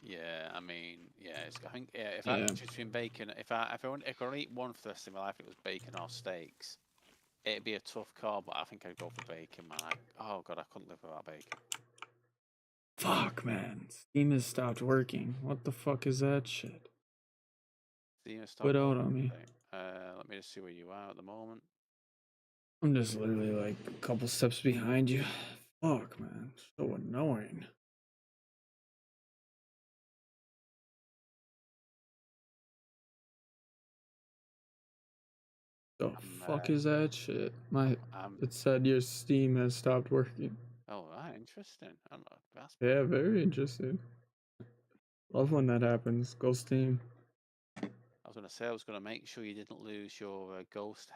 Yeah, I mean, yeah, I think if I choose between bacon, if I could eat one for the rest of my life, it was bacon or steaks. It'd be a tough call, but I think I'd go for bacon, man. Oh god, I couldn't live without bacon. Fuck, man. Steam has stopped working. What the fuck is that shit? Steam has stopped. Quit out on me. Let me just see where you are at the moment. I'm just literally like a couple steps behind you. Fuck, man. So annoying. The fuck is that shit? It said your Steam has stopped working. Oh, right, interesting. Yeah, very interesting. Love when that happens. Go Steam. I was going to say, I was going to make sure you didn't lose your ghost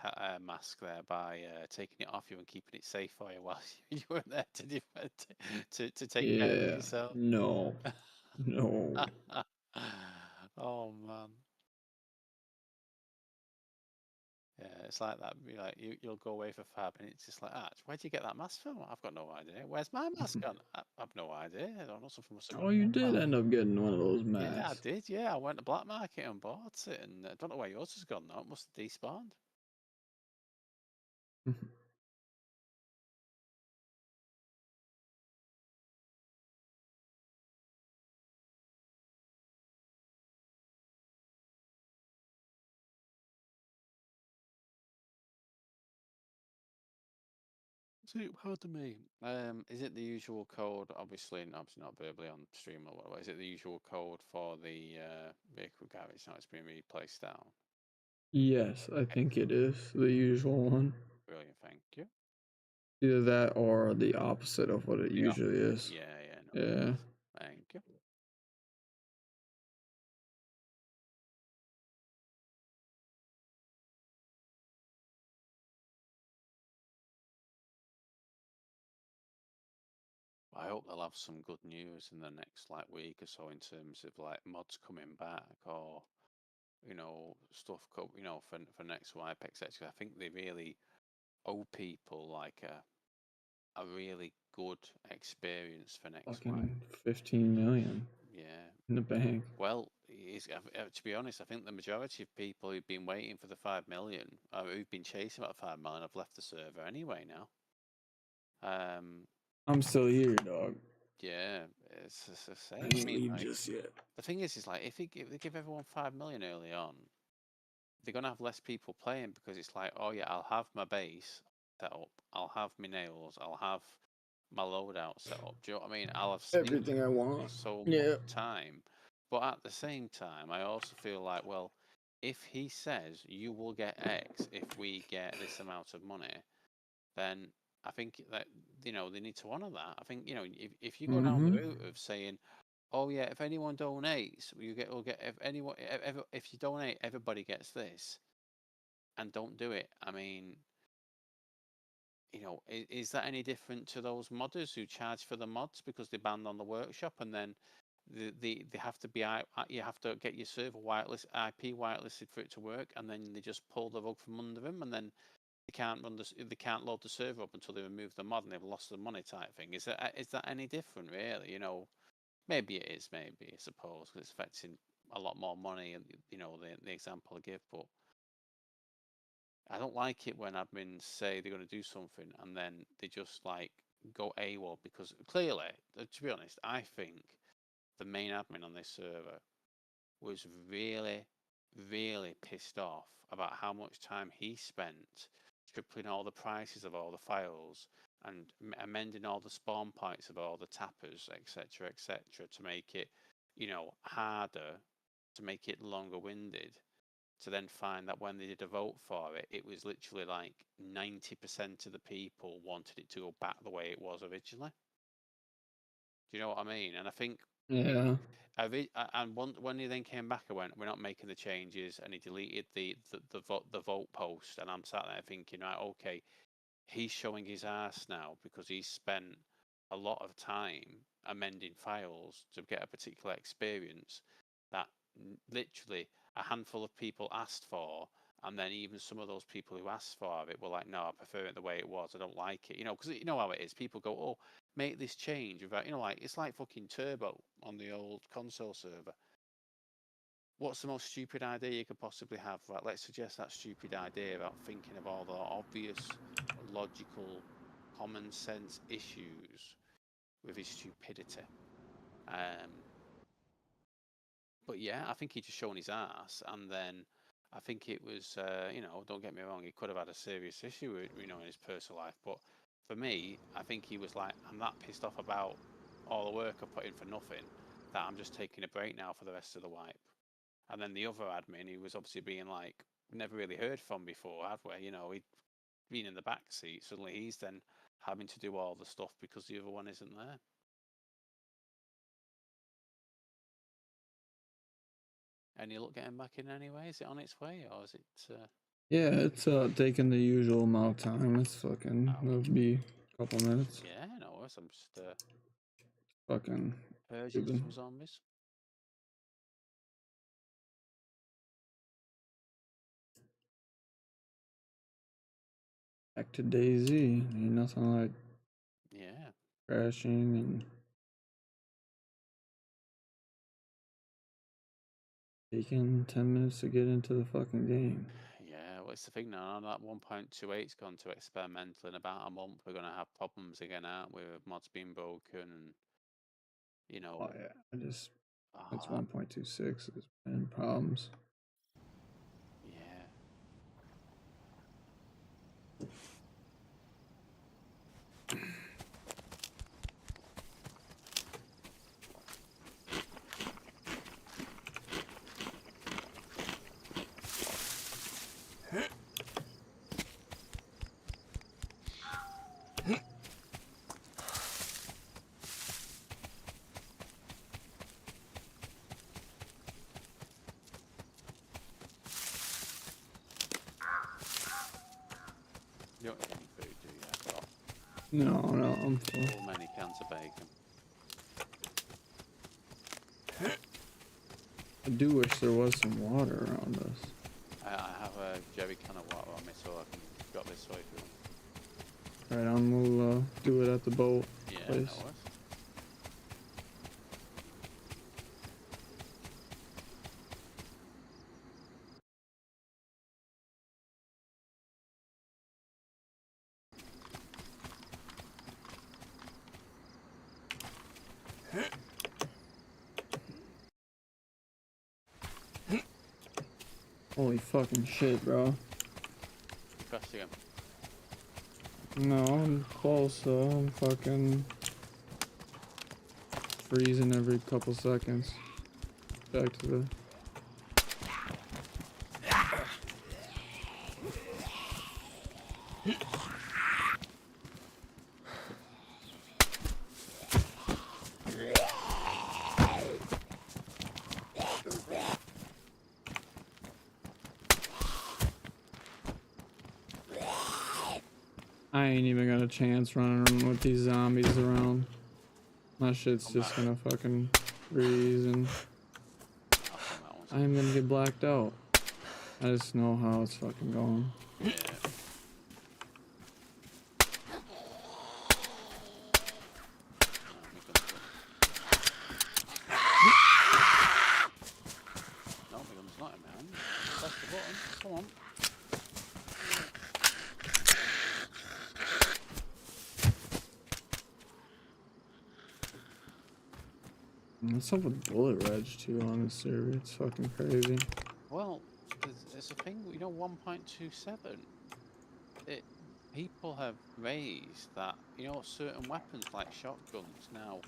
mask there by taking it off you and keeping it safe for you while you were there to defend, to take care of yourself. No. No. Oh man. Yeah, it's like that. You'll go away for 5 minutes. It's like, where'd you get that mask from? I've got no idea. Where's my mask gone? I've no idea. I don't know. Something must have Oh, gone you wrong. did end up getting one of those Yeah, I masks. did. Yeah, I went to black market and bought it, and I don't know where yours has gone now. It must have despawned. See, pardon me. Is it the usual code? Obviously not verbally on stream or whatever. Is it the usual code for the vehicle garage now it's been replaced down? Yes, I think it is the usual one. Brilliant, thank you. Either that or the opposite of what it usually is. Yeah, no, Yeah. thank you. I hope they'll have some good news in the next week or so in terms of mods coming back or stuff for next wipe etc. I think they really owe people a really good experience for next wipe. Fucking 15 million. Yeah. In the bank. Well, to be honest, I think the majority of people who've been waiting for the 5 million, or who've been chasing about 5 million, have left the server anyway now. I'm still here, dog. Yeah, it's the same. I didn't leave just yet. The thing is if they give everyone 5 million early on, they're gonna have less people playing because it's like, oh yeah, I'll have my base set up, I'll have my nails, I'll have my loadout set up. Do you know what I mean? I'll have Everything I want. so Yeah. much time. But at the same time, I also feel like, well, if he says you will get X if we get this amount of money, then I think that they need to honour that. I think if you go down the route of saying, oh yeah, if anyone donates, will get if anyone if you donate, everybody gets this, and don't do it. I mean, is that any different to those modders who charge for the mods because they're banned on the workshop, and then they have to be you have to get your server IP whitelisted for it to work, and then they just pull the rug from under them, and then they can't load the server up until they remove the mod and they've lost the money type thing. Is that any different really? Maybe it is, maybe I suppose, because it's affecting a lot more money, and the example I give, but I don't like it when admins say they're going to do something and then they just go AWOL, because clearly, to be honest, I think the main admin on this server was really, really pissed off about how much time he spent tripling all the prices of all the files and amending all the spawn points of all the tappers, etc., etc., to make it, harder, to make it longer winded, to then find that when they did a vote for it, it was literally 90% of the people wanted it to go back the way it was originally. Do you know what I mean? And I think, yeah. And when he then came back, I went, "We're not making the changes," and he deleted the vote post. And I'm sat there thinking, right, okay, he's showing his ass now because he's spent a lot of time amending files to get a particular experience that literally a handful of people asked for, and then even some of those people who asked for it were like, no, I prefer it the way it was, I don't like it, because you know how it is, people go, oh, make this change without, it's like fucking Turbo on the old console server. What's the most stupid idea you could possibly have? Right, let's suggest that stupid idea about thinking of all the obvious, logical, common sense issues with his stupidity. But yeah, I think he just shown his ass, and then I think it was, don't get me wrong, he could have had a serious issue with, in his personal life. But for me, I think he was like, I'm that pissed off about all the work I put in for nothing that I'm just taking a break now for the rest of the wipe. And then the other admin, he was obviously being like, never really heard from before, have we? He'd been in the back seat. Suddenly he's then having to do all the stuff because the other one isn't there. Any luck getting back in anyway? Is it on its way, or is it? Yeah, it's taking the usual amount of time. It's fucking. It'll be a couple minutes. Yeah, no worries. I'm just Fucking. purging some zombies. Back to Dayz. Ain't nothing like Yeah. crashing and taking 10 minutes to get into the fucking game. Yeah, well, it's the thing now. That 1.28's gone to experimental. In about a month, we're gonna have problems again, aren't we? With mods being broken, and you know. Oh yeah, it's Oh, 1.26 has been problems. yeah. You don't need any food, do you? I've got No, I'm full. so many cans of bacon. I do wish there was some water around us. I have a jerry can of water on me, so I can drop this way through. Right on, we'll do it at the boat Yeah, place. no worries. Holy fucking shit, bro. Press again. No, I'm close though. I'm fucking freezing every couple seconds. Back to the... I ain't even got a chance running with these zombies around. My shit's just gonna fucking freeze and I'm gonna get blacked out. I just know how it's fucking going. Yeah. No, my gun's not in my hand. Press the button. Come on. What's up with bullet reg too on this server? It's fucking crazy. Well, there's a thing, you know, 1.27. People have raised that, you know, certain weapons like shotguns now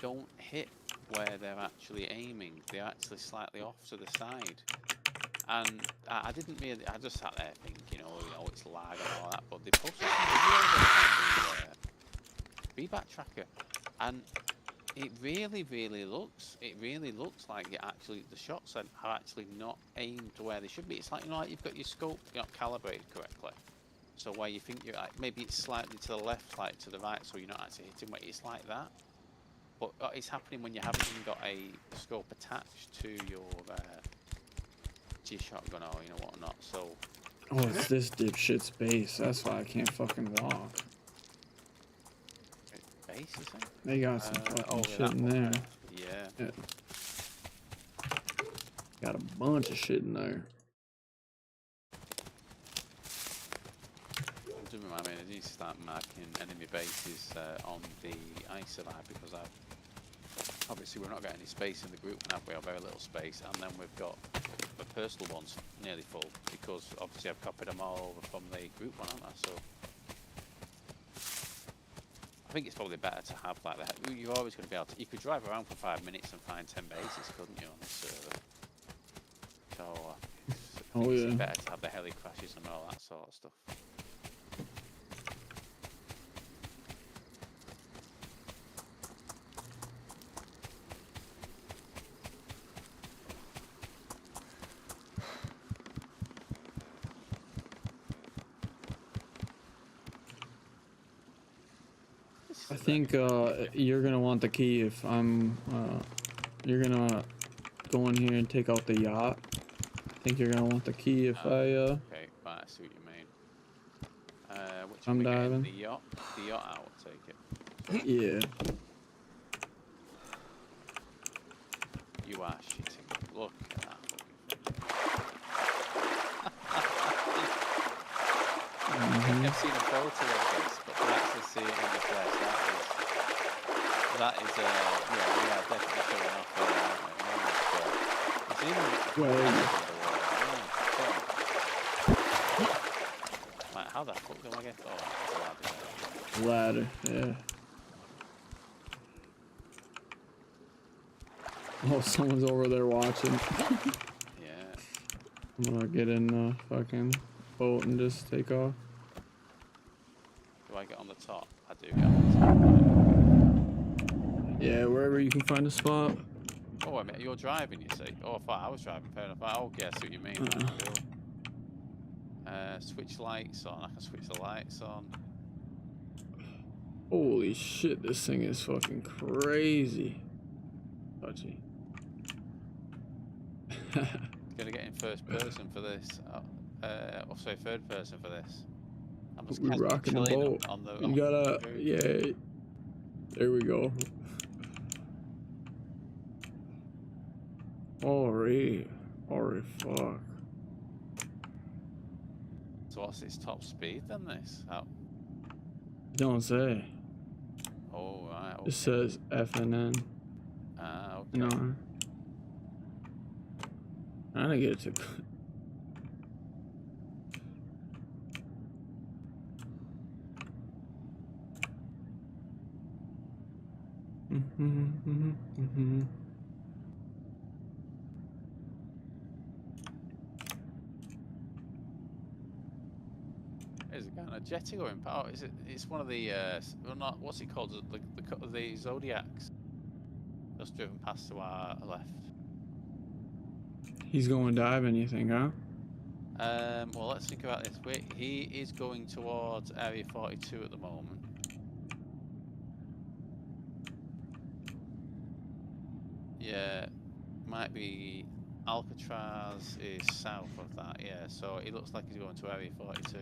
don't hit where they're actually aiming. They're actually slightly off to the side. And I didn't really, I just sat there thinking, you know, it's lag and all that. But they posted some videos on the feedback tracker, and it really looks like the shots are actually not aimed to where they should be. It's like, you know, like you've got your scope, you're not calibrated correctly. So where you think you're like, maybe it's slightly to the left, like to the right, so you're not actually hitting where it's like that. But it's happening when you haven't even got a scope attached to your shotgun or you know whatnot. So. Oh, it's this dipshit's base. That's why I can't fucking walk. Base, is it? They got some fucking shit in there. Yeah. Got a bunch of shit in there. Do remind me, I need to start marking enemy bases on the isolate because obviously we're not getting any space in the group now. We have very little space, and then we've got the personal ones nearly full because obviously I've copied them all over from the group one, haven't I? So I think it's probably better to have like that. You're always going to be able to. You could drive around for 5 minutes and find 10 bases, couldn't you, on this server? So I think it's better to have the heli crashes and all that sort of stuff. I think you're gonna want the key if I'm. You're gonna go in here and take out the yacht. I think you're gonna want the key if I. Okay, right, I see what you mean. Which I'm are we getting? diving. The yacht out, take it. Yeah. You are shitting. Look at that fucking thing. I think I've seen a photo of this, but to actually see it in the flesh, that is yeah, we are definitely showing off there, aren't we, at the moment, but it's even underwater. Like, how the fuck do I get? Oh, it's a ladder. Ladder, yeah. Oh, someone's over there watching. Yeah. I'm gonna get in the fucking boat and just take off. Do I get on the top? I do get on the top. Yeah, wherever you can find a spot. Oh, wait a minute, you're driving, you see? Oh, I thought I was driving, fair enough. Oh, okay, I see what you mean. Right, cool. Switch lights on. I can switch the lights on. Holy shit, this thing is fucking crazy. Touchy. Gonna get in first person for this. Or sorry, third person for this. I'm just We rocking the boat. on the. You gotta, yeah. There we go. Alright, fuck. So what's its top speed then? This? Oh. Don't say. Oh right. Okay. It says FNN. Ah, okay. No. I didn't get it to. Is it kind of jetty going? Oh, is it? It's one of the. Well, not. What's it called? The Zodiacs. Just driven past to our left. He's going diving, you think, huh? Well, let's think about this. He is going towards Area 42 at the moment. Yeah, might be Alcatraz is south of that, yeah, so it looks like he's going to Area 42.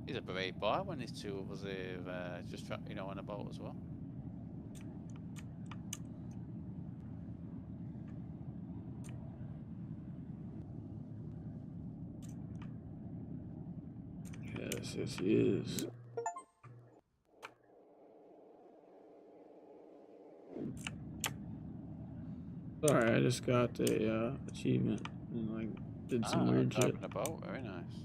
He's a brave boy when his two of us are just, on a boat as well. Yes, he is. Sorry, I just got a achievement and like did some weird shit. A boat, very nice.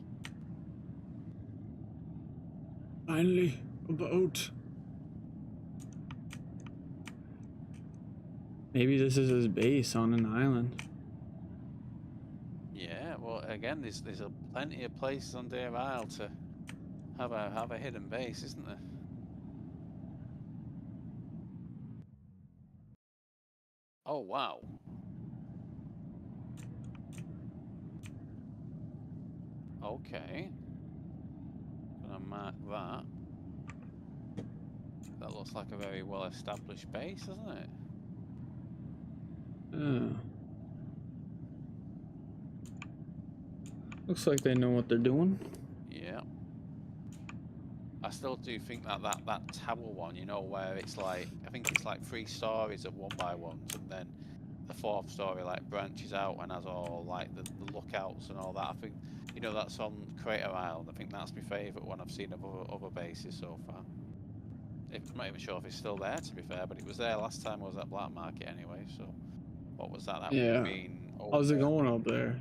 Finally, a boat. Maybe this is his base on an island. Yeah, well, again, there's plenty of places on Dayz Isle to have a hidden base, isn't there? Oh wow. Okay. Gonna mark that. That looks like a very well established base, doesn't it? Looks like they know what they're doing. Yeah. I still do think that tower one, where it's like, I think it's like 3 stories of 1x1s, and then the 4th story like branches out and has all like the lookouts and all that. I think, that's on Crater Island. I think that's my favourite one I've seen of other bases so far. I'm not even sure if it's still there, to be fair, but it was there last time I was at Black Market anyway, so what was that? That would have been... How's it going up there?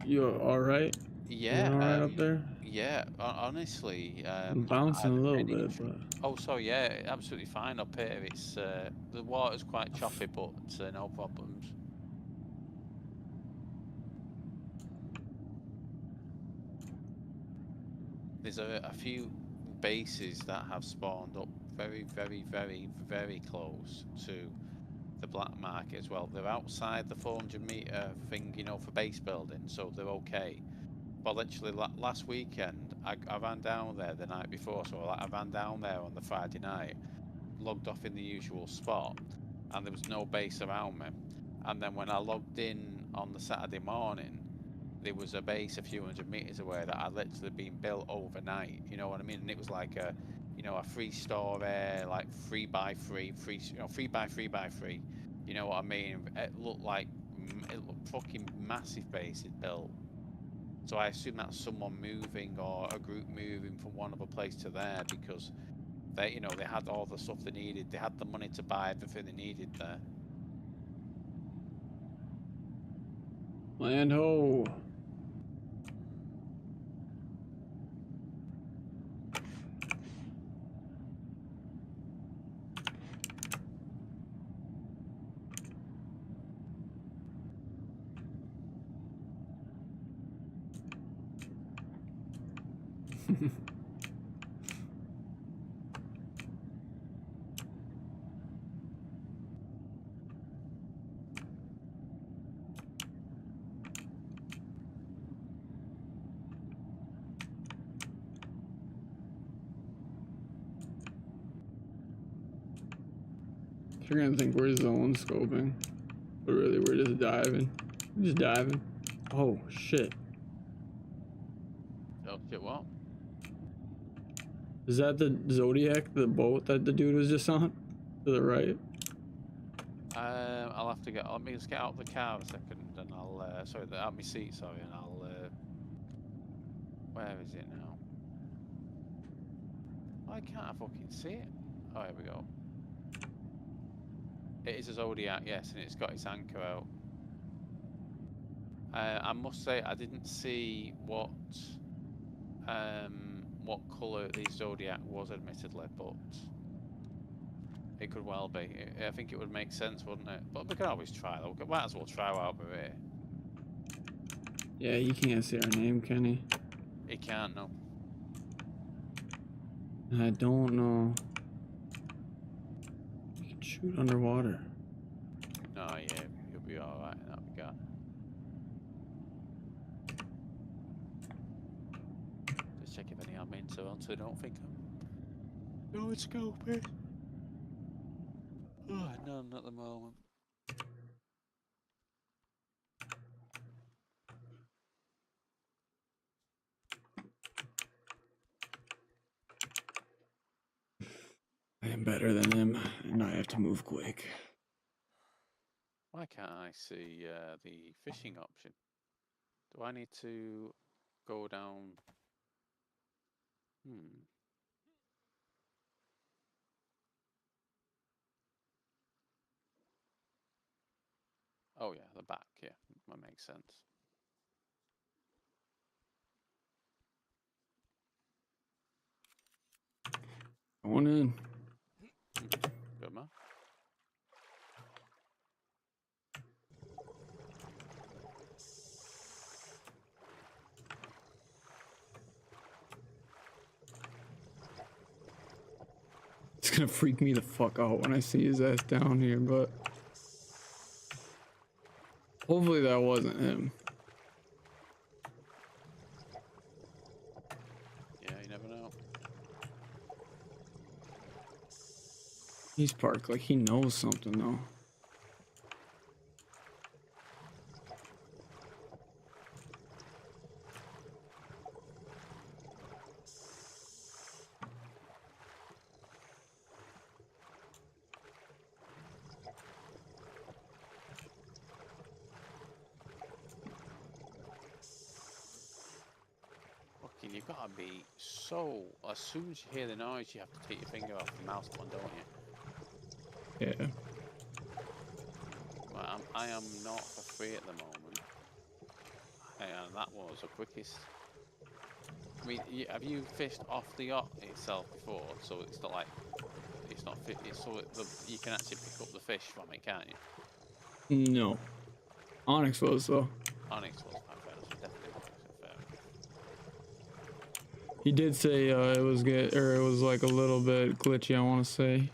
You alright? Yeah. Alright up there? Yeah, honestly... I'm bouncing a little bit, but... Oh, sorry, yeah, absolutely fine up here. It's the water's quite choppy, but no problems. There's a few bases that have spawned up very, very, very, very close to the Black Market as well. They're outside the 400-meter thing, for base building, so they're okay. But literally last weekend, I ran down there the night before, so I ran down there on the Friday night, logged off in the usual spot, and there was no base around me. And then when I logged in on the Saturday morning, there was a base a few hundred meters away that had literally been built overnight. You know what I mean? And it was like a, you know, a three-story, like 3x3, 3x3x3. You know what I mean? It looked like it looked fucking massive base it built. So I assume that's someone moving or a group moving from one other place to there because they, you know, they had all the stuff they needed. They had the money to buy everything they needed there. Land ho. You're gonna think we're zone scoping, but really we're just diving. We're just diving. Oh shit! Oh shit! What? Is that the Zodiac, the boat that the dude was just on? To the right. I'll have to get. Let me just get out of the car a second, and I'll. Sorry, out my seat. Sorry, and I'll. Where is it now? Why can't I fucking see it? Oh, here we go. It is a Zodiac, yes, and it's got its anchor out. I must say I didn't see what colour the Zodiac was, admittedly, but it could well be. I think it would make sense, wouldn't it? But we can always try, though. We might as well try out over here. Yeah, he can't say our name, can he? He can't, no. I don't know. He can shoot underwater. No, yeah, he'll be alright in that regard. Just check if any are meant to on, so I don't think I'm... No, it's scoping. Oh, none at the moment. I am better than him, and I have to move quick. Why can't I see the fishing option? Do I need to go down? Oh yeah, the back, yeah, that makes sense. Going in. Good man. It's gonna freak me the fuck out when I see his ass down here, but hopefully that wasn't him. Yeah, you never know. He's parked like he knows something though. Fucking, you've got to be so... As soon as you hear the noise, you have to take your finger off the mouse button, don't you? Yeah. Well, I am not for free at the moment. And that was the quickest. I mean, have you fished off the yacht itself before? So it's not like... It's not fit. So you can actually pick up the fish from it, can't you? No. Onyx was though. Onyx was my friend, so definitely Onyx is fair. He did say it was like a little bit glitchy, I want to say.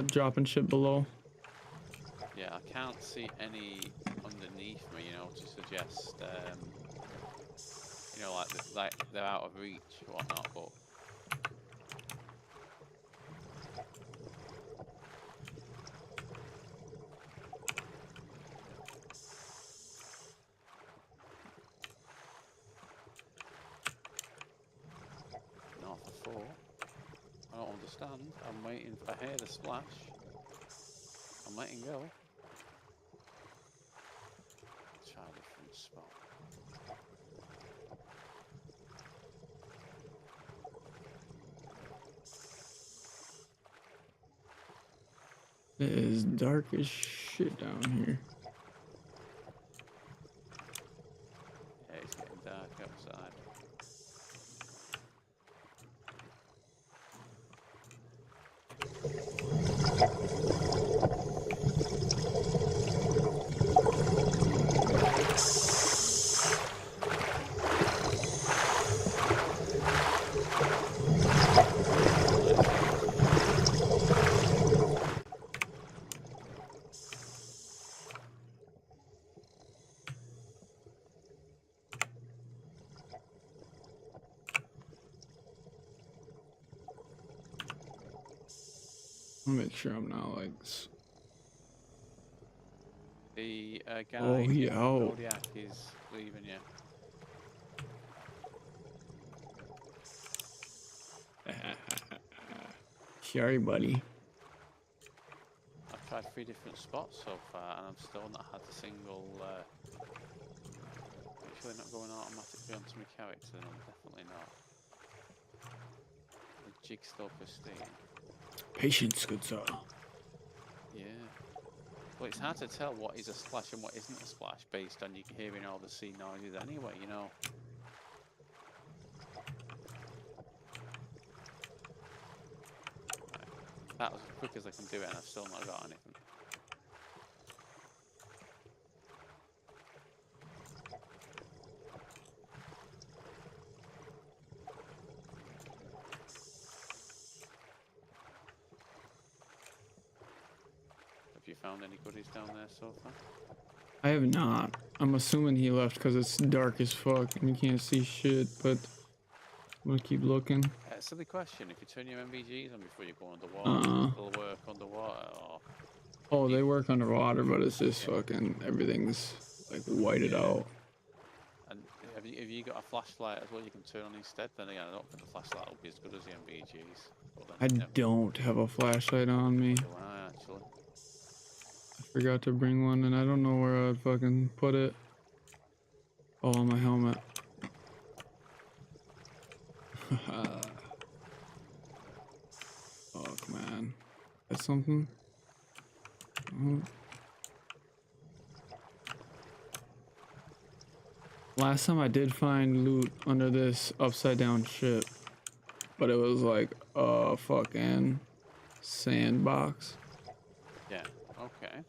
Dropping shit below. Yeah, I can't see any underneath me, you know, to suggest, you know, like they're out of reach or whatnot, but... understand. I'm waiting. I hear the splash. I'm letting go. Try a different spot. It is dark as shit down here. Yeah, it's getting dark outside. I'll make sure I'm not like. The guy Oh, he out. Zodiac is leaving you. Sorry, buddy. I've tried 3 different spots so far, and I've still not had a single. Make sure they're not going automatically onto my character. Then I'm definitely not. The jig's still pristine. Patience, good sir. Yeah. Well, it's hard to tell what is a splash and what isn't a splash based on you hearing all the sea noises anyway, you know. Right. That was as quick as I can do it, and I've still not got anything. Have you found any goodies down there so far? I have not. I'm assuming he left because it's dark as fuck and you can't see shit, but I'm gonna keep looking. Silly question. If you turn your MBGs on before you go underwater, it'll work underwater, or... Oh, they work underwater, but it's just fucking everything's like whited out. And have you got a flashlight as well you can turn on instead? Then again, I don't think the flashlight will be as good as the MBGs. I don't have a flashlight on me. Do I, actually? I forgot to bring one and I don't know where I'd fucking put it. Oh, on my helmet. Oh, man. That's something? Oh. Last time I did find loot under this upside down ship, but it was like a fucking sandbox. Yeah, okay.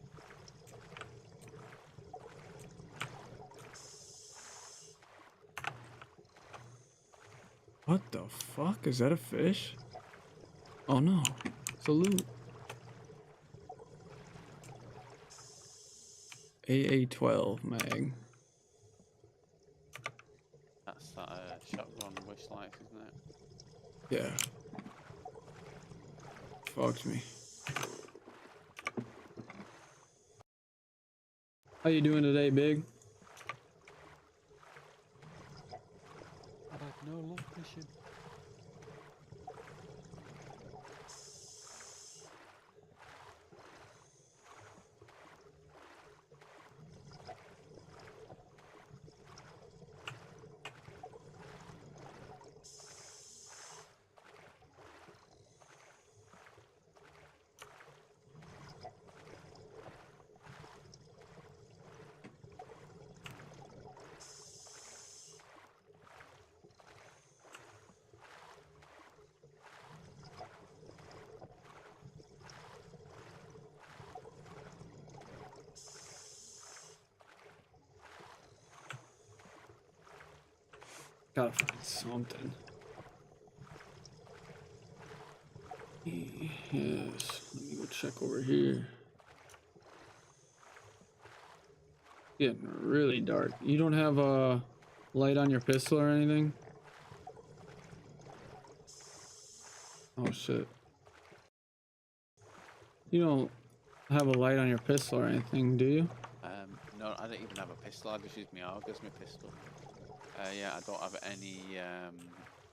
What the fuck? Is that a fish? Oh no, it's a loot. AA-12 mag. That's that shotgun wish life, isn't it? Yeah. Fucked me. How you doing today, Big? I've had no luck fishing. Gotta find something. Yes, let me go check over here. Getting really dark. You don't have a light on your pistol or anything? Oh shit. You don't have a light on your pistol or anything, do you? No, I don't even have a pistol. I just use my AUG as my pistol. Yeah, I don't have any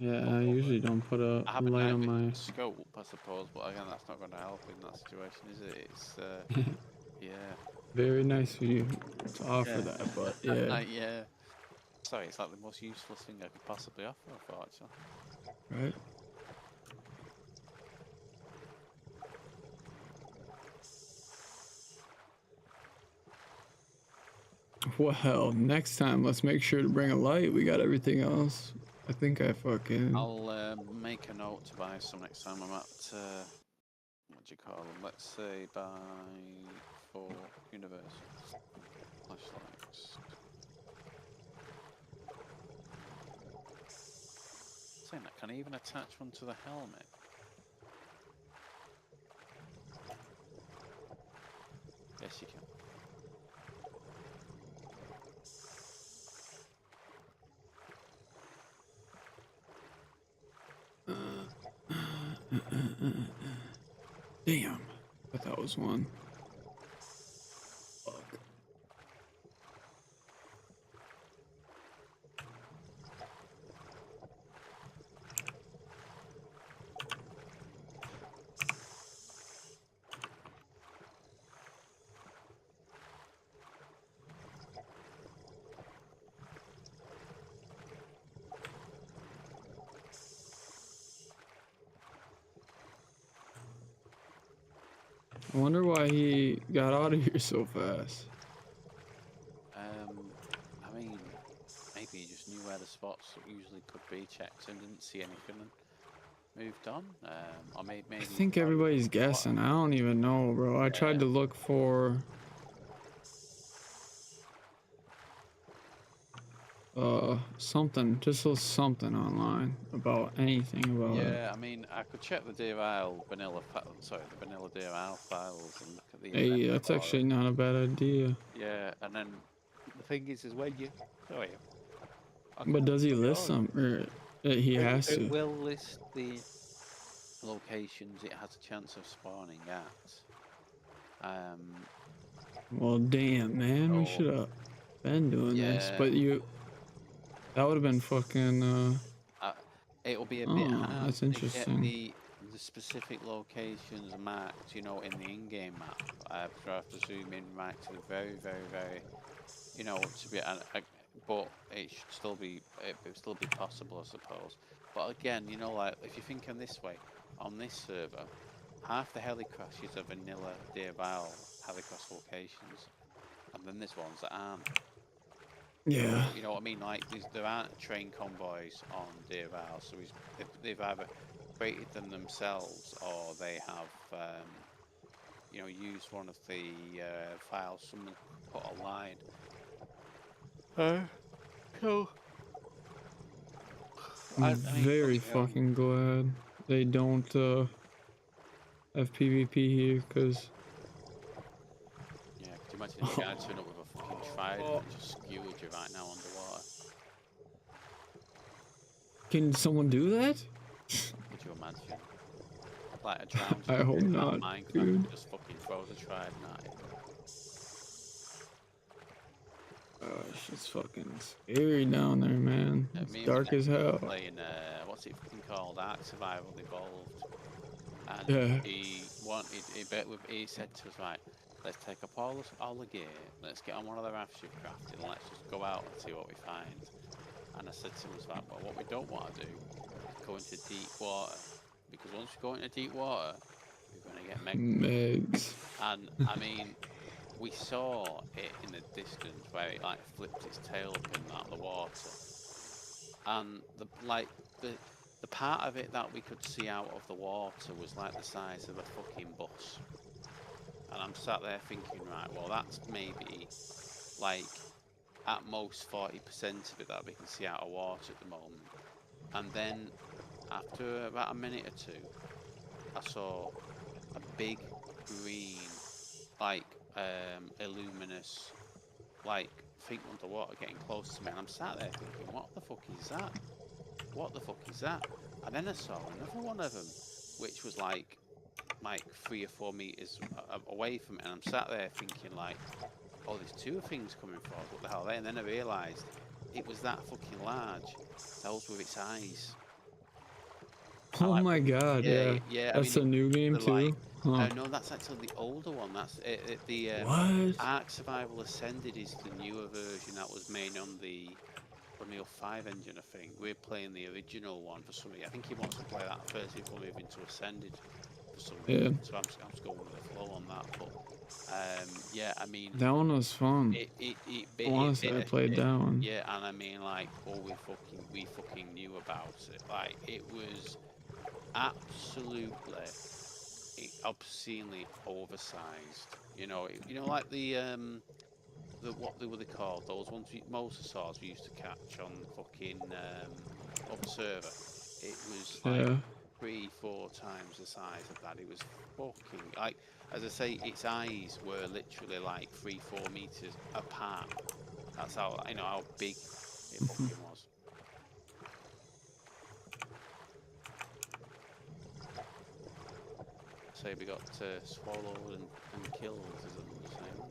Yeah, I usually don't put a I have a light night on vision my. scope, I suppose, but again, that's not going to help in that situation, is it? It's yeah, Very nice of you to offer yeah, that, but yeah, yeah. Sorry, it's like the most useless thing I could possibly offer, unfortunately. right. Well, next time let's make sure to bring a light. We got everything else. I think I fucking. I'll make a note to buy some next time I'm at, what do you call them? Let's say buy 4 universal flashlights. Saying that, can I even attach one to the helmet? Yes, you can. Damn, but that was one. Fuck. I wonder why he got out of here so fast. I mean, maybe he just knew where the spots usually could be, checked and didn't see anything and moved on. Or maybe I he think thought he was everybody's guessing. I don't even know, bro. I tried to look for something, just a something online about anything about it. Yeah, I mean, I could check the DRL vanilla, sorry, the vanilla DRL files and look at the event Hey, that's for actually it. not a bad idea. Yeah, and then the thing is when you, sorry, I But can't does he put it list on. some, or he has It to? will list the locations it has a chance of spawning at. Well, damn, man, we So should have been doing this. yeah, But that would have been fucking. uh, it'll be a bit Oh, hard that's to get interesting. the specific locations marked, you know, in the in-game map. So I have to zoom in right to the very, very, very, you know, to be. But it should still be, it would still be possible, I suppose. But again, you know, like if you think in this way, on this server, half the helicrashes are vanilla Deervile helicrash locations, and then there's ones that aren't. Yeah. So you know what I mean? Like there aren't train convoys on Deerville, so they've either created them themselves or they have you know, used one of the files someone put online. Cool. I'm I mean, don't very get me wrong. fucking glad they don't have PvP here, because. Yeah, could you imagine if a guy turned up with a fucking trident and just skewered you right now underwater? Can someone do that? Could you imagine? Like a drowned I hope human not, out Minecraft dude. and just fucking throws a trident at you. Gosh, it's fucking scary down there, man. It's Me and my dark as nephew were hell. playing, what's it fucking called? Ark Survival Evolved. And Yeah. he said to us, right, let's take up all the gear, let's get on one of the rafts you've crafted, and let's just go out and see what we find. And I said to him, like, well, what we don't want to do is go into deep water, because once you go into deep water, you're going to get Megs. And I mean, we saw it in the distance where it like flipped its tail up in the water, and the part of it that we could see out of the water was like the size of a fucking bus. And I'm sat there thinking, right, well, that's maybe like at most 40% of it that we can see out of water at the moment. And then after about a minute or two, I saw a big green, like illuminous, like thing underwater getting close to me, and I'm sat there thinking, what the fuck is that? What the fuck is that? And then I saw another one of them, which was like 3 or 4 meters away from it, and I'm sat there thinking like, oh, there's two things coming forward. What the hell are they? And then I realised it was that fucking large. Those were its eyes. Oh my god, yeah. yeah. I That's mean, a new game they're like, too? Huh. no, that's actually the older one. That's the What? Ark Survival Ascended is the newer version that was made on the Unreal 5 engine, I think. We're playing the original one for some reason. I think he wants to play that first before moving to Ascended for some Yeah. reason. So I'm just going with the flow on that. But yeah, I mean, That one was fun. I want to say I played that one. yeah, and I mean, like, all we fucking knew about it. Like, it was absolutely obscenely oversized. Like what were they called? Those ones, mosasaurs we used to catch on fucking on the server. It was like Yeah. 3-4 times the size of that. It was fucking like, as I say, its eyes were literally like 3-4 meters apart. That's how big it fucking was. So we got swallowed and killed, as I'm saying.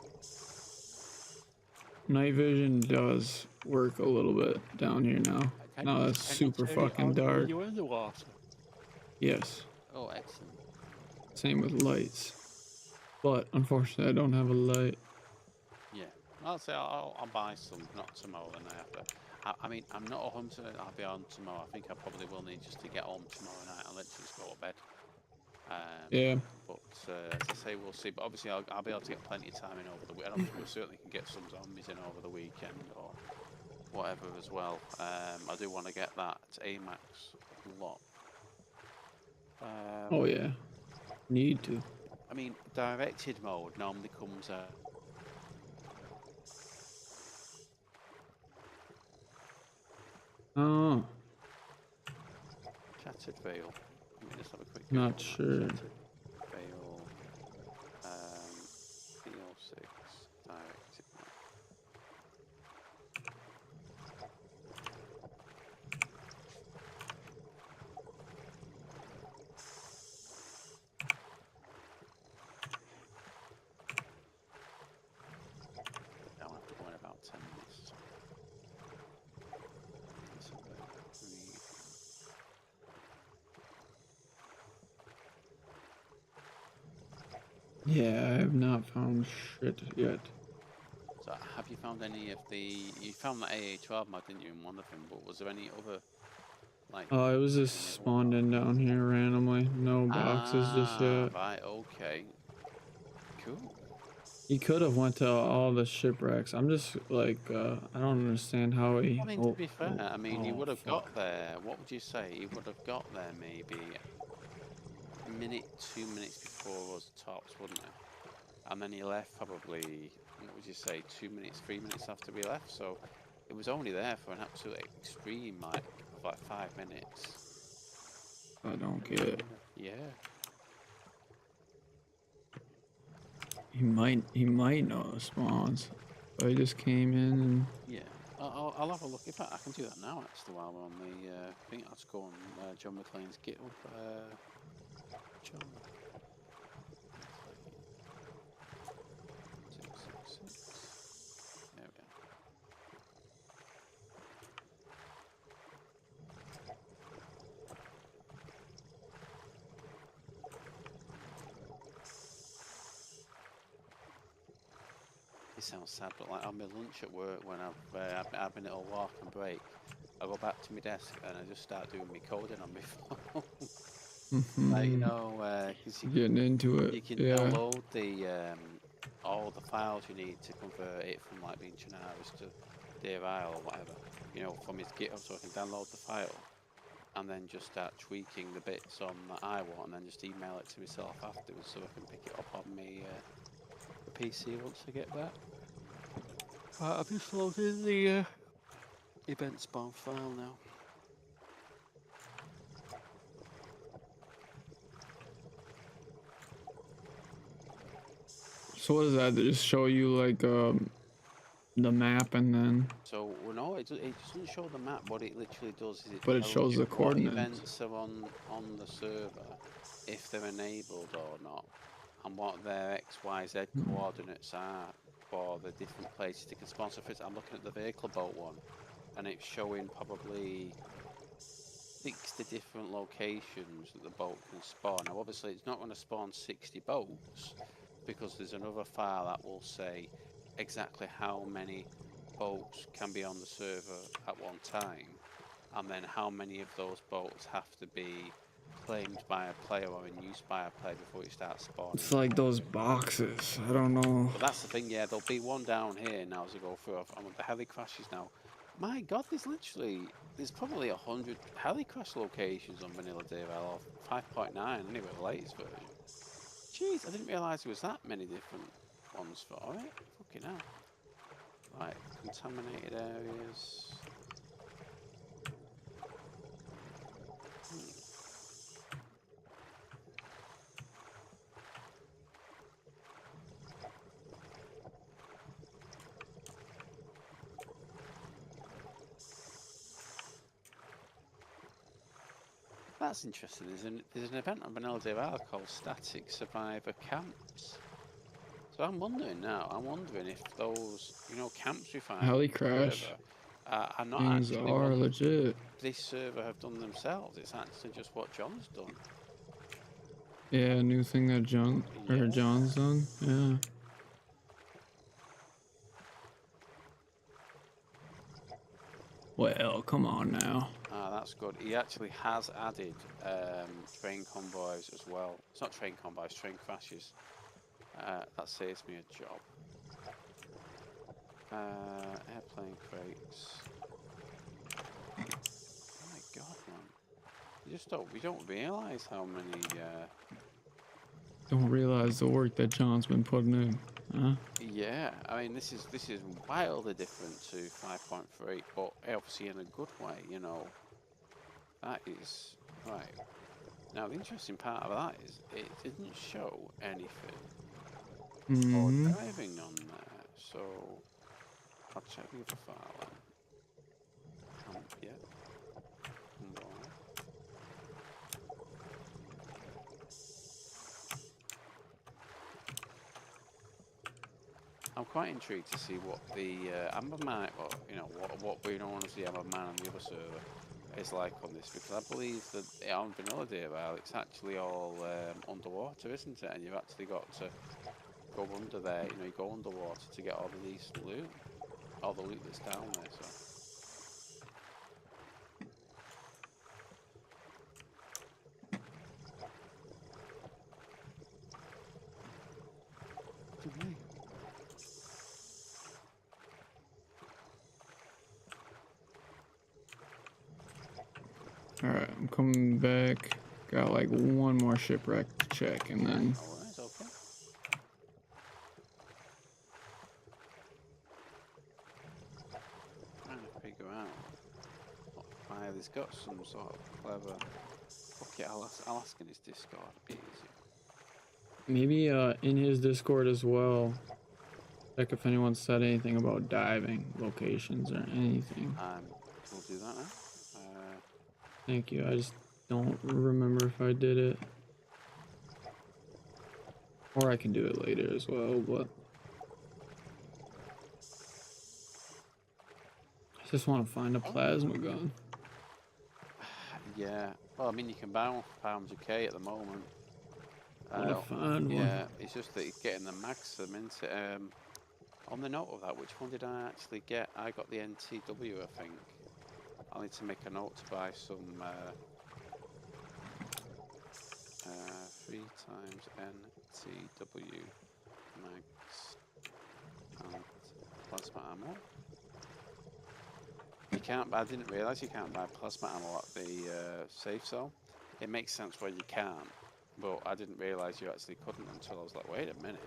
Night vision does work a little bit down here now. Now it's super fucking dark. You in the water? Yes. Oh, excellent. Same with lights. But unfortunately, I don't have a light. Yeah, I'll say I'll buy some, not tomorrow the night after. I mean, I'm not a hunter. I'll be on tomorrow. I think I probably will need just to get home tomorrow night and let's just go to bed. Yeah. But as I say, we'll see. But obviously, I'll be able to get plenty of time in over the weekend. Obviously, we certainly can get some zombies in over the weekend or whatever as well. I do want to get that AMAX lot. Oh yeah. Need to. I mean, directed mode normally comes out. Oh. Shattered Veil. Let me just have a quick Not Google sure. that. Shattered Veil. PL6 directed mode. I'll have to go in about 10 minutes. Let's have a read. Yeah, I have not found shit yet. So, have you found any of the? You found the AA12 mod, didn't you, in one of them? But was there any other, like? Oh, it was just spawned in down here randomly. No boxes just yet. Right. Okay. Cool. He could have went to all the shipwrecks. I'm just like, I don't understand how he. I mean, to be fair, I mean, he would have got there. What would you say? He would have got there maybe a minute, 2 minutes before us tops, wouldn't he? And then he left probably, what would you say, 2 minutes, 3 minutes after we left. So it was only there for an absolute extreme, like, of like 5 minutes. I don't get it. Yeah. He might know the spawns. But he just came in and. Yeah. I'll have a look. In fact, I can do that now, actually, while we're on the thing. Let's go on John McClane's GitHub. John McClane 666. There we go. It sounds sad, but like on my lunch at work, when I've having a little walk and break, I go back to my desk and I just start doing my coding on my phone. Like, you know, 'cause getting into it. you can Yeah. download the all the files you need to convert it from like being Chinaris to DAVI or whatever, you know, from his GitHub, so I can download the file and then just start tweaking the bits on that I want, and then just email it to myself afterwards, so I can pick it up on me the PC once I get back. I've just loaded the event spawn file now. So what does that just show you, like the map and then? So well, no, it doesn't show the map. What it literally does is it But it tells shows you the what coordinates. events are on the server, if they're enabled or not, and what their XYZ coordinates are for the different places they can spawn. So, for instance, I'm looking at the vehicle boat one, and it's showing probably 60 different locations that the boat can spawn. Now, obviously, it's not going to spawn 60 boats because there's another file that will say exactly how many boats can be on the server at one time, and then how many of those boats have to be claimed by a player or in use by a player before you start spawning. It's like those boxes. I don't know. But that's the thing, yeah, there'll be one down here now as I go through. I'm at the heli crashes now. My God, there's probably 100 heli crash locations on Vanilla DevL, or 5.9 anyway, the latest version. Jeez, I didn't realise there was that many different ones for it. Fucking hell. Right, contaminated areas. That's interesting. There's an event on Vanilla DevL called Static Survivor Camps. So I'm wondering if those, camps we find Heli on the crash server are not things actually are ones legit. this server have done themselves. It's actually just what John's done. Yeah, new thing that John's done. Yeah. Well, come on now. Ah, that's good. He actually has added train convoys as well. It's not train convoys, train crashes. That saves me a job. Airplane crates. Oh my God, man! We don't realise how many. Don't realize the work that John's been putting in, huh? Yeah, I mean this is wildly different to 5.3, but obviously in a good way, That is right. Now the interesting part of that is it didn't show anything or diving on there, so I'll check the other file. Yeah. I'm quite intrigued to see what the Amber Mine, or what we know as the Amber Mine on the other server is like on this, because I believe that on Vanilla DevL it's actually all underwater, isn't it? And you've actually got to go under there. You go underwater to get all the decent loot, all the loot that's down there. So. Alright, I'm coming back. Got like one more shipwreck to check and then. Alright, okay. Trying to figure out why he's got some sort of clever. Okay, I'll ask in his Discord, it'll be easier. Maybe in his Discord as well. Check if anyone said anything about diving locations or anything. We'll do that now. Thank you. I just don't remember if I did it. Or I can do it later as well, but I just want to find a plasma gun. Yeah. Well, I mean, you can buy one for 500k at the moment. I want to find one. Yeah, it's just that you're getting the maximum, isn't it? On the note of that, which one did I actually get? I got the NTW, I think. I'll need to make a note to buy some 3 times NTW mags and plasma ammo. You can't. I didn't realise you can't buy plasma ammo at the safe zone. It makes sense where you can, but I didn't realise you actually couldn't until I was like, wait a minute.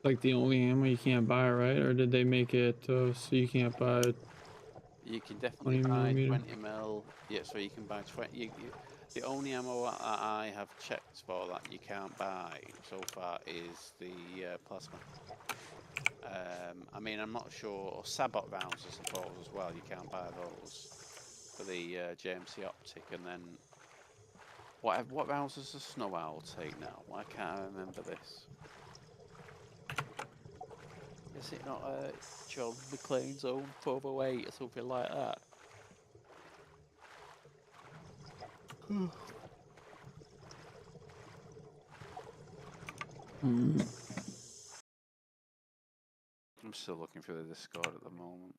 Like the only ammo you can't buy, right? Or did they make it so you can't buy it? You can definitely buy 20 mil. Yeah, so you can buy 20. The only ammo that I have checked for that you can't buy so far is the plasma. I mean, I'm not sure. Or Sabot rounds, I suppose, as well. You can't buy those for the JMC optic. And then, what rounds does the Snow Owl take now? Why can't I remember this? The Is it not John McClane's own 408 or something like that? Hmm. I'm still looking through the Discord at the moment.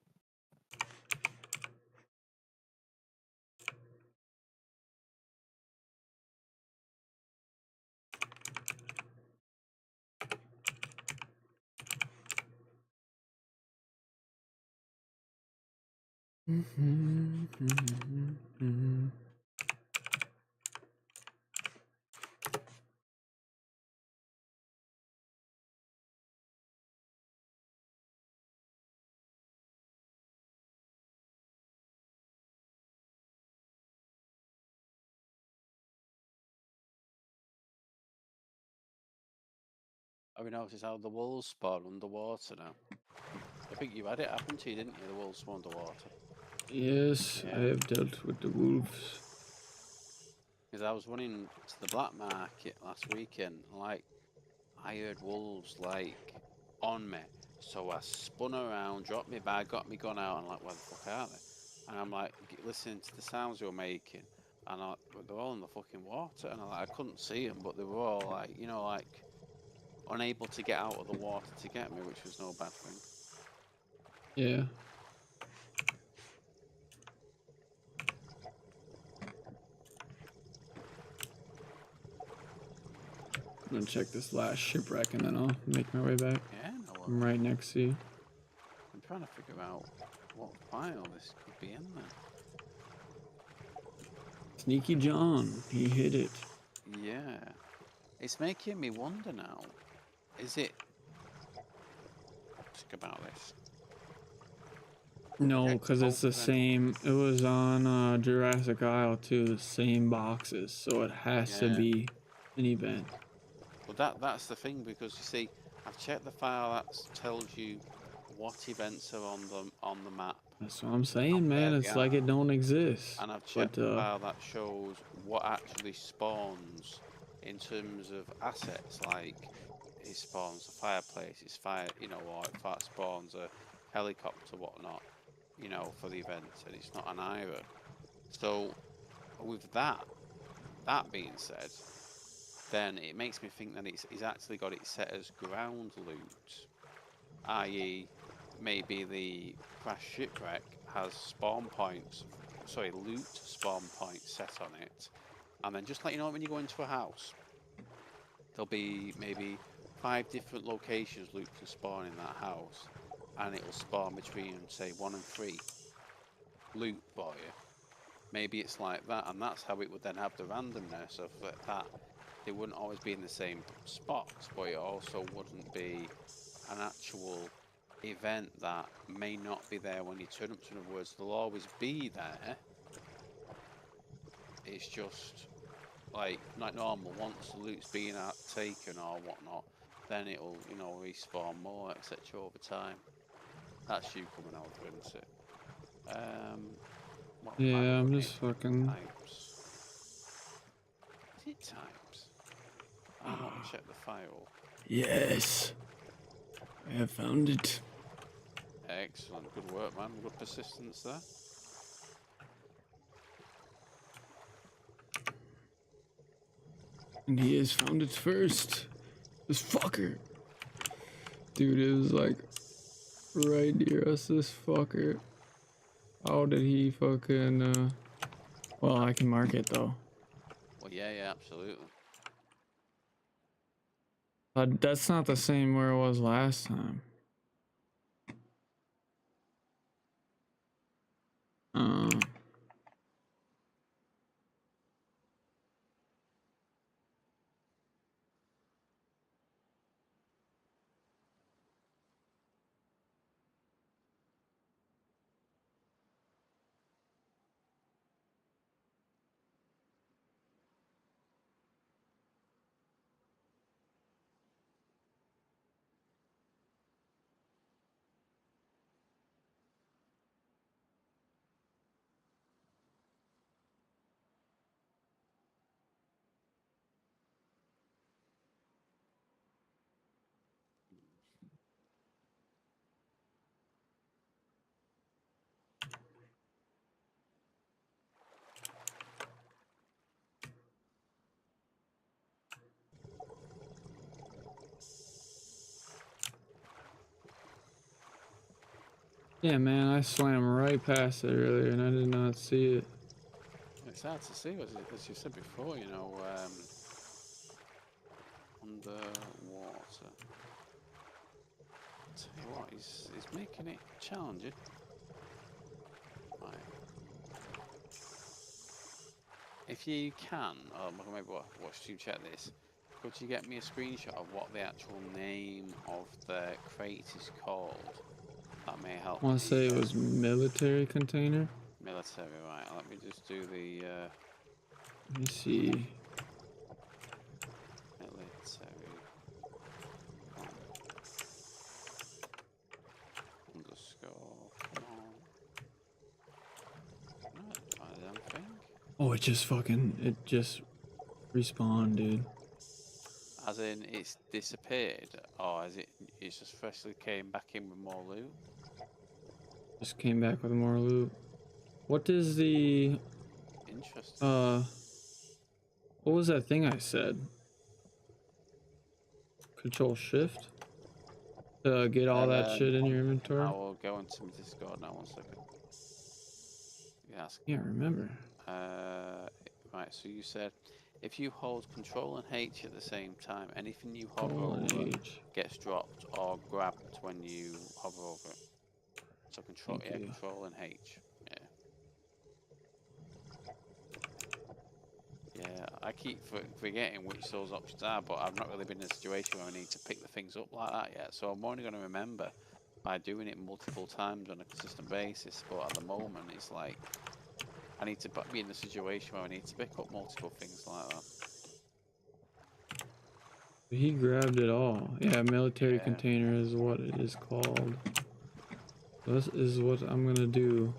Have you noticed how the wolves spawn underwater now? I think you had it happen to you, didn't you? The wolves spawn underwater. Yes, Yeah. I have dealt with the wolves. Because I was running to the black market last weekend, like, I heard wolves, like, on me. So I spun around, dropped my bag, got my gun out, and like, where the fuck are they? And I'm like, listening to the sounds they were making, and they're all in the fucking water, and I couldn't see them, but they were all like, you know, like, unable to get out of the water to get me, which was no bad thing. Yeah. I'm gonna check this last shipwreck and then I'll make my way back. Yeah, no worries. I'm right next to you. I'm trying to figure out what file this could be in there. Sneaky John, he hit it. Yeah. It's making me wonder now. Is it... Think about this. No, because it's the same. It was on Jurassic Isle too, the same boxes, so it has to be an event. Well, that's the thing, because you see, I've checked the file that tells you what events are on the map. That's what I'm saying, man. It's like it don't exist. And I've checked the file that shows what actually spawns in terms of assets, like it spawns a fireplace, it's fire, you know, or it spawns a helicopter, whatnot, you know, for the event, and it's not an IRA. So with that being said, then it makes me think that he's actually got it set as ground loot, i.e. maybe the crash shipwreck has loot spawn points set on it, and then just like, you know, when you go into a house, there'll be maybe 5 different locations loot can spawn in that house, and it'll spawn between, say, 1 and 3 loot for you. Maybe it's like that, and that's how it would then have the randomness of that. It wouldn't always be in the same spot, but it also wouldn't be an actual event that may not be there when you turn up. In other words, they'll always be there. It's just like normal. Once the loot's been taken or whatnot, then it'll, you know, respawn more, etc. over time. That's you coming over, isn't it? Yeah, I'm just fucking. Types. Is it types? I want to check the file. Yes, I have found it. Excellent, good work, man. Good persistence there. And he has found it first. This fucker. Dude, it was like right near us, this fucker. How did he fucking, well, I can mark it though. Well, yeah, absolutely. That's not the same where it was last time. Yeah, man, I swam right past it earlier and I did not see it. It's hard to see, as you said before, you know, underwater. Tell you what, he's making it challenging. Right. If you can, or maybe watch you check this, could you get me a screenshot of what the actual name of the crate is called? That may help I want to me. say it was military container. Military, right? Let me just do the Let me see. military underscore. Come on. No, I didn't find a damn thing. Oh, it just respawned, dude. As in, it's disappeared, or is it's just freshly came back in with more loot? Just came back with more loot. What is the Interesting. what was that thing I said? Control Shift to get all that shit in your I inventory? will go into my Discord now. 1 second. Yes. Can't remember. Right. So you said if you hold Control and H at the same time, anything you hover Control and over H. gets dropped or grabbed when you hover over it. So Thank you. Control and H. Yeah. Yeah, I keep forgetting which those options are, but I've not really been in a situation where I need to pick the things up like that yet. So I'm only going to remember by doing it multiple times on a consistent basis. But at the moment, it's like I need to be in a situation where I need to pick up multiple things like that. He grabbed it all. Yeah, military Yeah. container is what it is called. This is what I'm gonna do.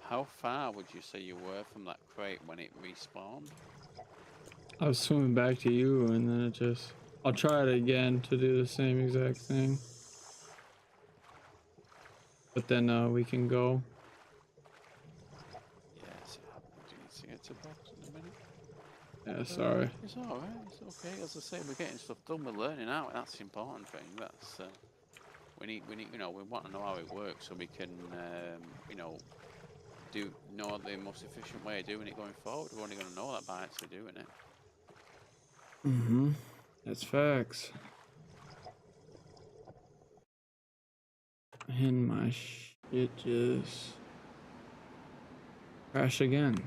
How far would you say you were from that crate when it respawned? I was swimming back to you and then it just... I'll try it again to do the same exact thing. But then we can go. Yes, it happened. Do you need to get to box in a minute? Yeah, sorry. It's all right. It's okay. As I say, we're getting stuff done. We're learning out. That's the important thing. That's we need. You know, we want to know how it works so we can, you know, know the most efficient way of doing it going forward. We're only going to know that by actually doing it. Mm-hmm. That's facts. And my shit just crashed again.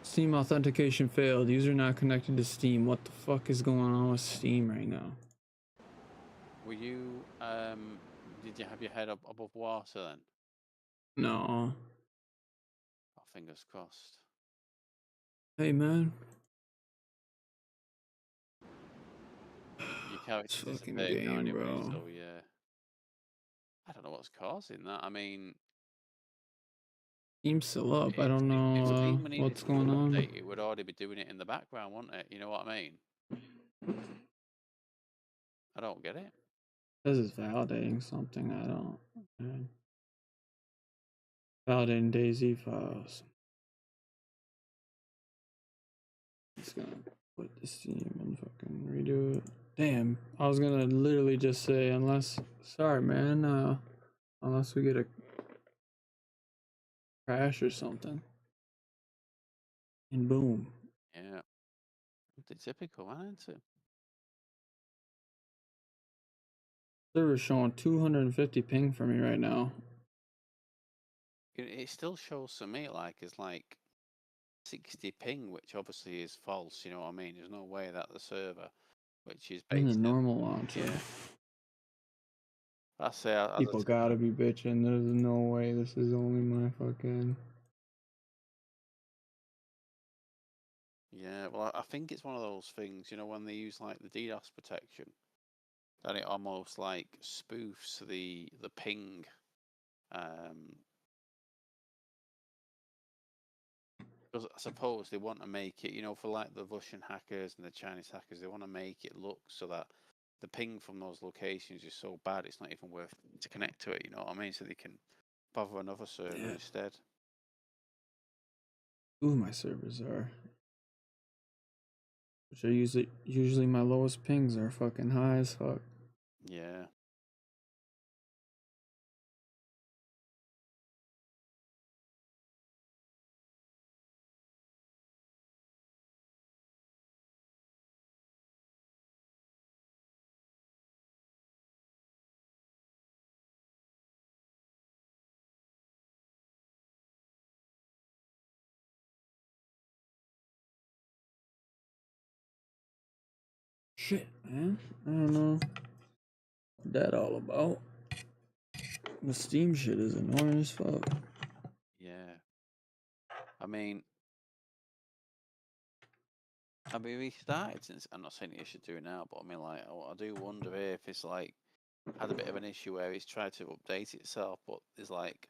Steam authentication failed. User not connected to Steam. What the fuck is going on with Steam right now? Were you? Did you have your head up above water then? No. Oh, fingers crossed. Hey, man. Your This character fucking disappeared now game, anyway, bro. so yeah. I don't know what's causing that. I mean, Steam's still up. I if, don't if know Steam needed what's to do going an on. update, it would already be doing it in the background, wouldn't it? You know what I mean? I don't get it. This is validating something. I don't. Man. Validating Dayz files. Just gonna put the Steam and fucking redo it. Damn, I was gonna literally just say sorry man, unless we get a crash or something. And boom. Yeah. It's typical, isn't it? Server's showing 250 ping for me right now. It still shows to me like it's like 60 ping, which obviously is false, you know what I mean? There's no way that the server, which is In the based normal launcher. yeah. I say, as People gotta be bitching. There's no way this is only my fucking... Yeah, well, I think it's one of those things, you know, when they use like the DDoS protection, that it almost like spoofs the ping. Because I suppose they want to make it, you know, for like the Russian hackers and the Chinese hackers, they want to make it look so that the ping from those locations is so bad, it's not even worth to connect to it. You know what I mean? So they can bother another server instead. Ooh, my servers are. Which are usually my lowest pings are fucking high as fuck. Yeah. Shit, man. I don't know what that all about. The Steam shit is annoying as fuck. Yeah. I mean, we started since. I'm not saying you should do it now, but I mean, like, I do wonder if it's like had a bit of an issue where it's tried to update itself, but there's like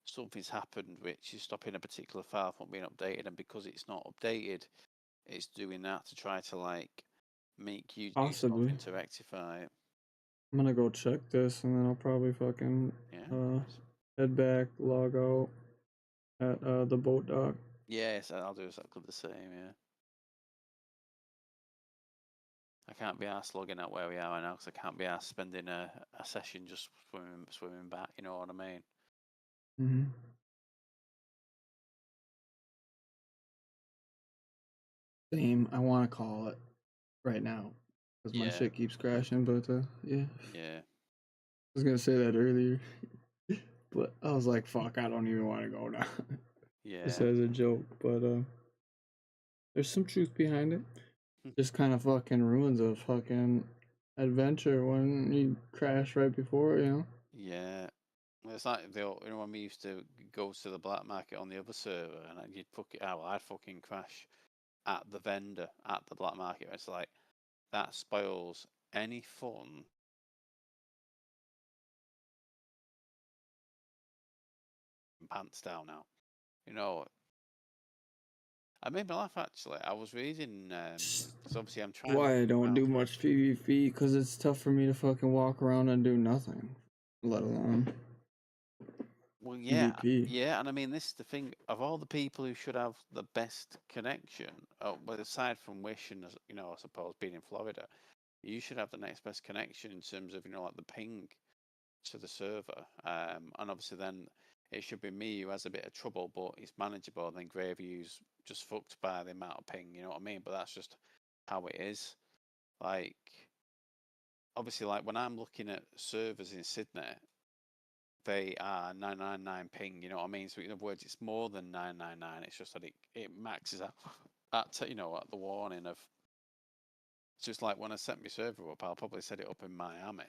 something's happened which is stopping a particular file from being updated, and because it's not updated, it's doing that to try to like make you do Possibly. something to rectify it. I'm gonna go check this and then I'll probably fucking head back, log out at the boat dock. Yes, I'll do exactly the same. Yeah. I can't be asked logging out where we are right now because I can't be asked spending a session just swimming back. You know what I mean? Mm-hmm. Same. I want to call it right now because my shit keeps crashing. But yeah. Yeah. I was gonna say that earlier, but I was like, "Fuck, I don't even want to go now." Yeah. Just as a joke, but there's some truth behind it. Just kind of fucking ruins a fucking adventure when you crash right before, you know? Yeah. It's like when we used to go to the black market on the other server and you'd fuck it out. I'd fucking crash at the vendor at the black market. It's like that spoils any fun. Pants down now. You know, I made me laugh actually. I was reading, because obviously I'm trying. Why I don't do much PvP? Because it's tough for me to fucking walk around and do nothing, let alone. Well, yeah, PvP. yeah, and I mean this is the thing. Of all the people who should have the best connection, well, aside from Wish and I suppose being in Florida, you should have the next best connection in terms of like the ping to the server, and obviously then it should be me who has a bit of trouble, but it's manageable. And then Gravy who's just fucked by the amount of ping. You know what I mean? But that's just how it is. Like, obviously, like when I'm looking at servers in Sydney, they are 999 ping. You know what I mean? So in other words, it's more than 999. It's just that it maxes out at at the warning of. It's just like when I set my server up, I'll probably set it up in Miami,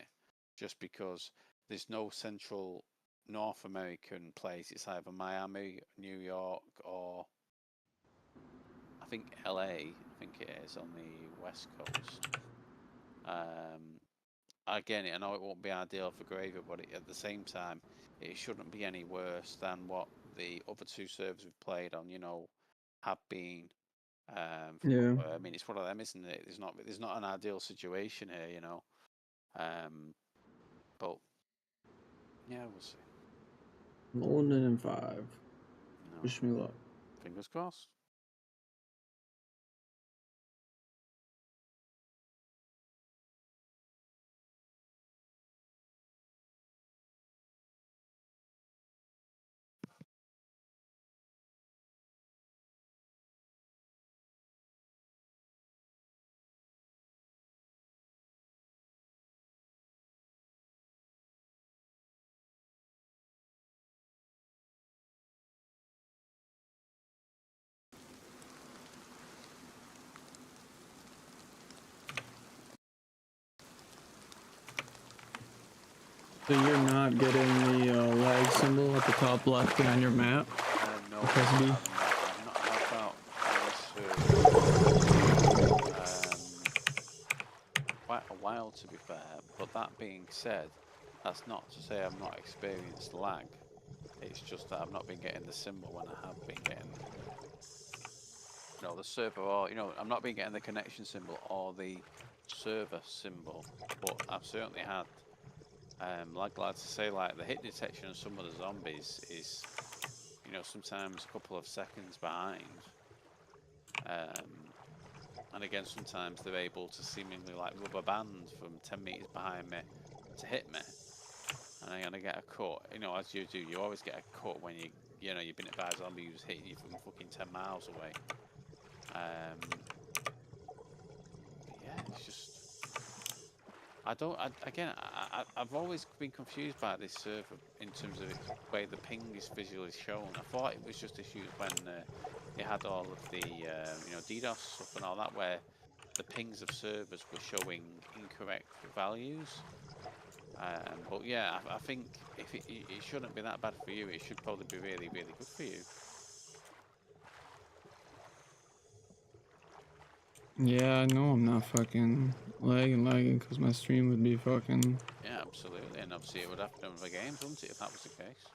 just because there's no central North American place. It's either Miami, New York, or I think LA. I think it is on the West Coast. Again, I know it won't be ideal for Gravy, but at the same time, it shouldn't be any worse than what the other two servers we've played on, have been. Yeah. I mean, it's one of them, isn't it? There's not an ideal situation here, but yeah, we'll see. London in 5. No. Wish me luck. Fingers crossed. So you're not getting the lag symbol at the top left on your map? No, Press B. I've not had that on this quite a while, to be fair. But that being said, that's not to say I've not experienced lag. It's just that I've not been getting the symbol when I have been getting, the server, or I'm not been getting the connection symbol or the server symbol, but I've certainly had glad to say, like, the hit detection of some of the zombies is, you know, sometimes a couple of seconds behind. And again, sometimes they're able to seemingly like rubber band from 10 meters behind me to hit me, and I'm gonna get a cut. You know, as you do, you always get a cut when you know you've been hit by a zombie who's hitting you from fucking 10 miles away. Yeah, it's just I've always been confused by this server in terms of its way the ping is visually shown. I thought it was just issues when it had all of the you know, DDoS stuff and all that, where the pings of servers were showing incorrect values. But yeah, I think if it shouldn't be that bad for you, it should probably be really, really good for you. Yeah, I know I'm not fucking lagging because my stream would be fucking... Yeah, absolutely, and obviously it would happen with the games, wouldn't it, if that was the case?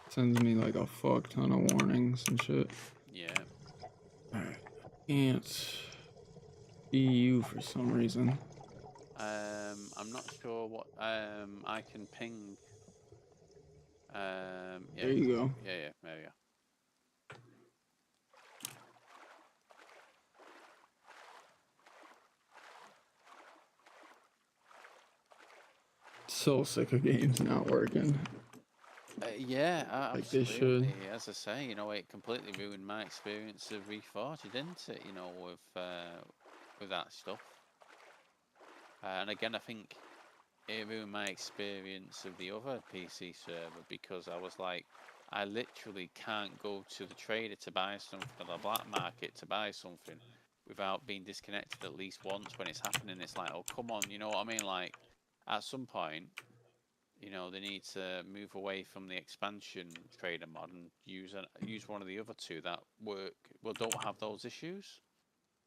Sends me like a fuck ton of warnings and shit. Yeah. Alright. Can't see you for some reason. I'm not sure what I can ping. Yeah. There you go. Yeah, there we go. So sick of games not working. Yeah, Like they absolutely. should. As I say, you know, it completely ruined my experience of Reforged, didn't it? You know, with that stuff. And again, I think it ruined my experience of the other PC server, because I was like, I literally can't go to the trader to buy something, or the black market to buy something, without being disconnected at least once when it's happening. It's like, oh, come on, you know what I mean? Like, at some point, you know, they need to move away from the expansion trader mod and use one of the other two that work, well, don't have those issues.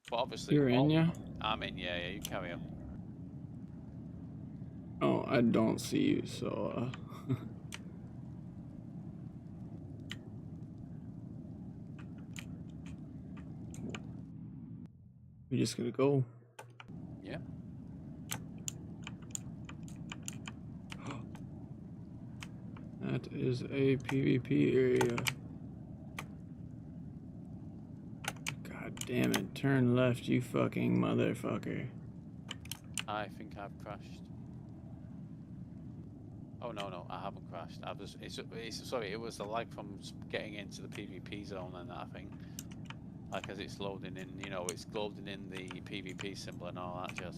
But obviously, You're in, yeah? I'm in, yeah, you carry on. Oh, I don't see you, so we're just gonna go. Yeah. That is a PvP area. God damn it, turn left, you fucking motherfucker. I think I've crashed. Oh no, I haven't crashed. I've just sorry, it was the lag from getting into the PvP zone and that, I think. Like, as it's loading in, you know, it's loading in the PvP symbol and all that jazz.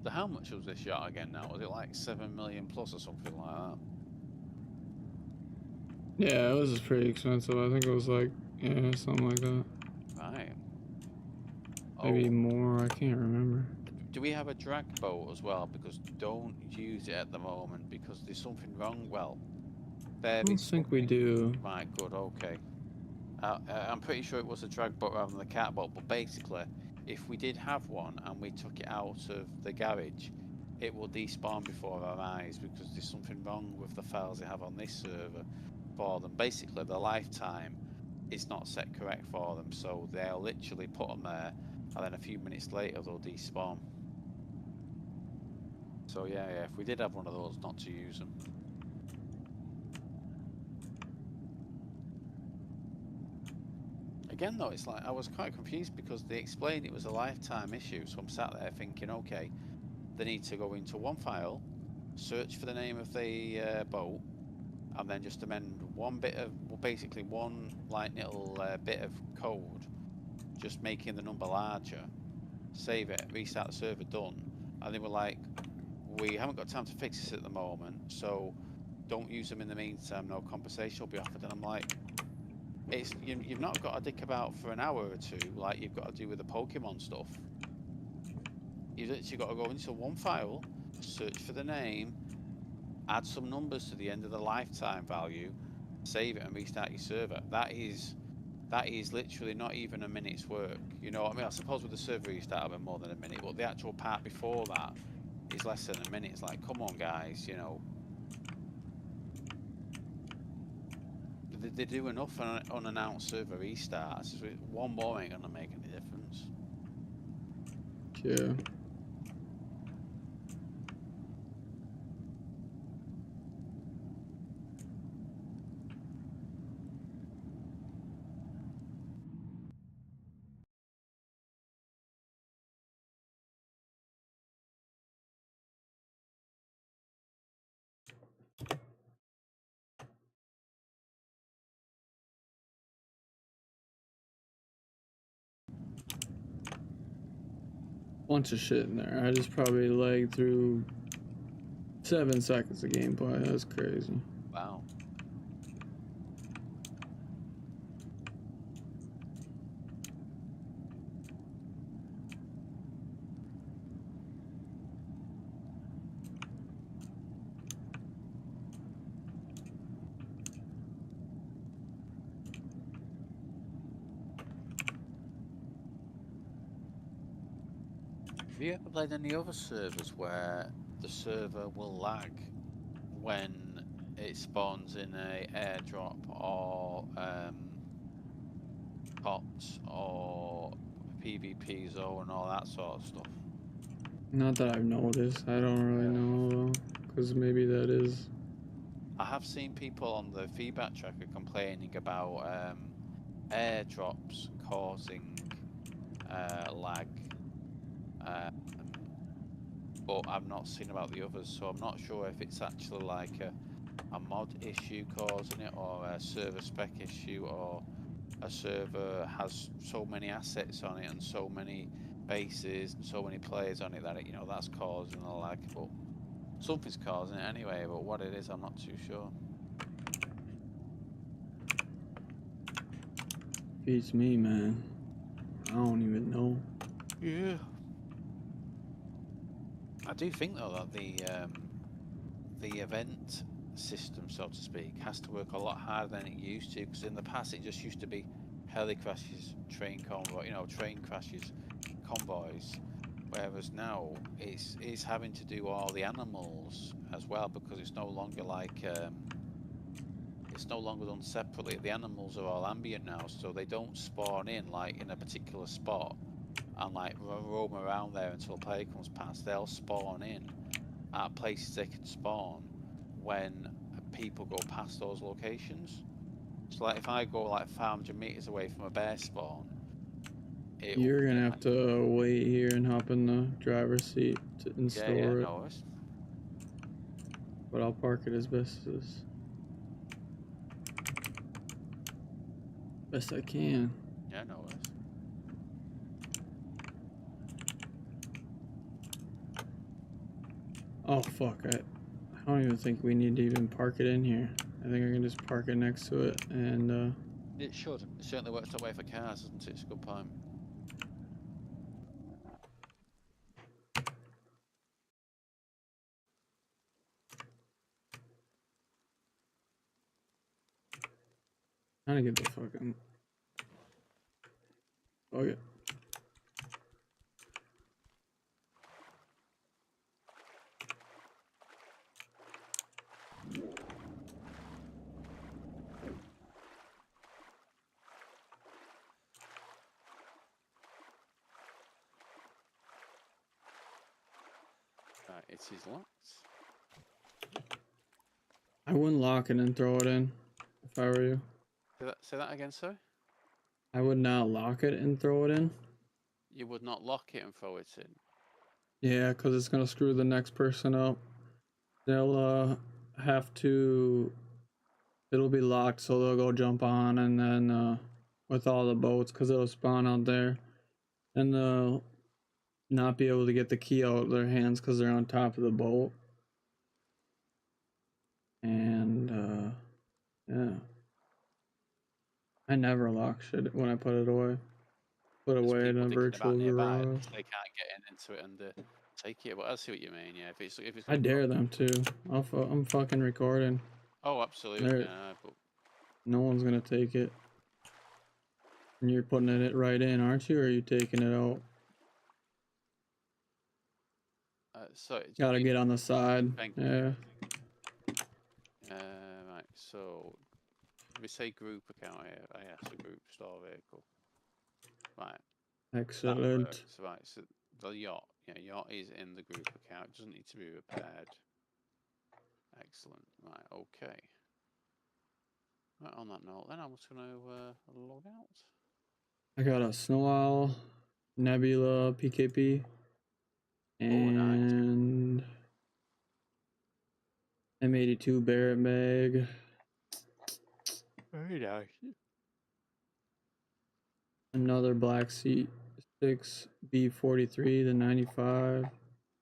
So how much was this yacht again now? Was it like 7 million plus or something like that? Yeah, it was pretty expensive. I think it was like, yeah, something like that. Right. Maybe more, I can't remember. Do we have a drag boat as well? Because don't use it at the moment, because there's something wrong. Well, I don't think we do. Right, good, okay. I'm pretty sure it was a drag boat rather than the cat boat, but basically, if we did have one and we took it out of the garage, it will despawn before our eyes, because there's something wrong with the files they have on this server for them. Basically, the lifetime is not set correct for them, so they'll literally put them there, and then a few minutes later they'll despawn. So yeah, if we did have one of those, not to use them. Again though, it's like, I was quite confused because they explained it was a lifetime issue, so I'm sat there thinking, okay, they need to go into one file, search for the name of the boat, and then just amend one bit of, well, basically one like little bit of code, just making the number larger, save it, restart the server, done. And they were like, we haven't got time to fix this at the moment, so don't use them in the meantime, no compensation will be offered. And I'm like, it's you've not got to dick about for an hour or two like you've got to do with the Pokemon stuff. You've literally got to go into one file, search for the name, add some numbers to the end of the lifetime value, save it and restart your server. That is literally not even a minute's work. You know what I mean? I suppose with the server restart it'll be more than a minute, but the actual part before that is less than a minute. It's like, come on, guys, you know. They do enough on unannounced server restarts. One more ain't gonna make any difference. Yeah. Bunch of shit in there. I just probably lagged through 7 seconds of gameplay. That's crazy. Wow. Have you ever played any other servers where the server will lag when it spawns in a airdrop or bots or PvP zone and all that sort of stuff? Not that I've noticed. I don't really know, because maybe that is. I have seen people on the feedback tracker complaining about airdrops causing lag, but I've not seen about the others, so I'm not sure if it's actually like a mod issue causing it, or a server spec issue, or a server has so many assets on it and so many bases and so many players on it that you know, that's causing a lag. But something's causing it anyway, but what it is I'm not too sure. Beats me, man. I don't even know. Yeah. I do think though that the event system, so to speak, has to work a lot harder than it used to, because in the past it just used to be heli crashes, train convoy, you know, train crashes, convoys, whereas now it's having to do all the animals as well, because it's no longer like it's no longer done separately. The animals are all ambient now, so they don't spawn in like in a particular spot and like roam around there until a player comes past. They'll spawn in at places they can spawn when people go past those locations. So like if I go like 500 meters away from a bear spawn, You're gonna have to wait here and hop in the driver's seat and store it. No worries. But I'll park it as best I can. Yeah, no worries. Oh fuck, I don't even think we need to even park it in here. I think I can just park it next to it and It should. It certainly works that way for cars, doesn't it? It's a good point. trying to get the fucking okay. Right, it is locked. I wouldn't lock it and throw it in if I were you. Say that again, sir? I would not lock it and throw it in. You would not lock it and throw it in? Yeah, because it's gonna screw the next person up. They'll have to. It'll be locked, so they'll go jump on, and then with all the boats, because it'll spawn out there, and they'll not be able to get the key out of their hands because they're on top of the boat. And yeah, I never lock shit when I put it away. Put There's away in people a dicking virtual about nearby, garage. they can't get into it and take it. But I see what you mean. Yeah, if it's I dare them to. I'm fucking recording. Oh, absolutely. There, Yeah, but No one's gonna take it. And you're putting it right in, aren't you? Or are you taking it out? So Gotta get on the side. Thank Yeah. Right. So we say group account here. Oh, yeah, so group store vehicle. Right. That Excellent. works. Right. So the yacht. Yeah, yacht is in the group account. It doesn't need to be repaired. Excellent. Right. Okay. Right. On that note, then I'm just gonna log out. I got a Snow Owl, Nebula, PKP, and M82 Barrett Mag. Very nice. Another Black Seat 6 B43, the 95.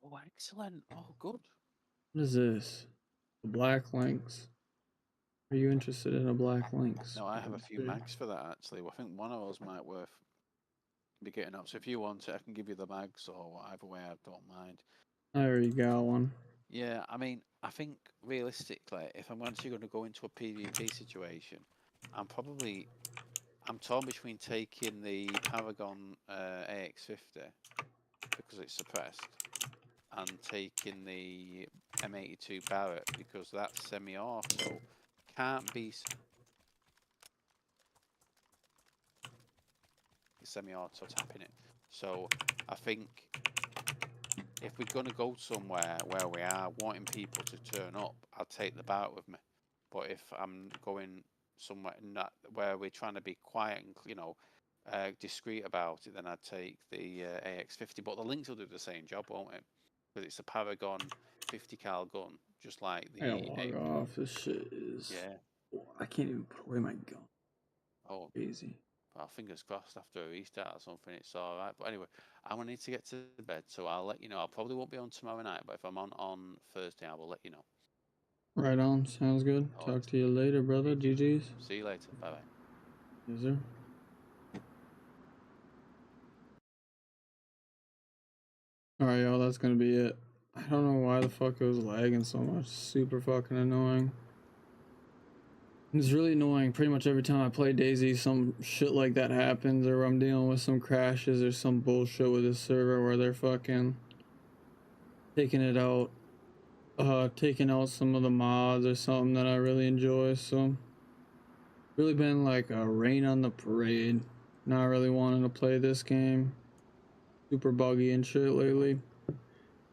Oh, excellent. Oh, good. What is this? The Black Lynx. Are you interested in a Black Lynx? No, I have a few mags for that actually. Well, I think one of those might be getting up. So if you want it, I can give you the mags or whatever way. I don't mind. I already got one. Yeah, I mean, I think realistically, if I'm actually going to go into a PvP situation, I'm torn between taking the Paragon AX50 because it's suppressed, and taking the M82 Barrett because that's semi-auto. Can't be semi-auto tapping it. So I think if we're going to go somewhere where we are wanting people to turn up, I'll take the Barrett with me. But if I'm going somewhere not where we're trying to be quiet and discreet about it, then I'd take the AX50. But the Lynx will do the same job, won't it? Because it's a Paragon 50 cal gun, just like the. I gotta log off. This shit is. Yeah. I can't even put away my gun. Oh. Crazy. Well, fingers crossed after a restart or something, it's all right. But anyway, I'm gonna need to get to bed, so I'll let you know. I probably won't be on tomorrow night, but if I'm on Thursday, I will let you know. Right on. Sounds good. All Talk right. to you later, brother. GG's. See you later. Bye bye. Yes, sir. Alright, y'all. That's gonna be it. I don't know why the fuck it was lagging so much. Super fucking annoying. It's really annoying. Pretty much every time I play Dayz, some shit like that happens, or I'm dealing with some crashes or some bullshit with this server where they're fucking taking it out, taking out some of the mods or something that I really enjoy. So, really been like a rain on the parade. Not really wanting to play this game. Super buggy and shit lately.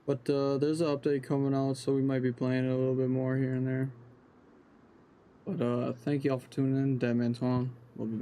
But there's an update coming out, so we might be playing it a little bit more here and there. But thank y'all for tuning in. Deadman Swan. We'll be back.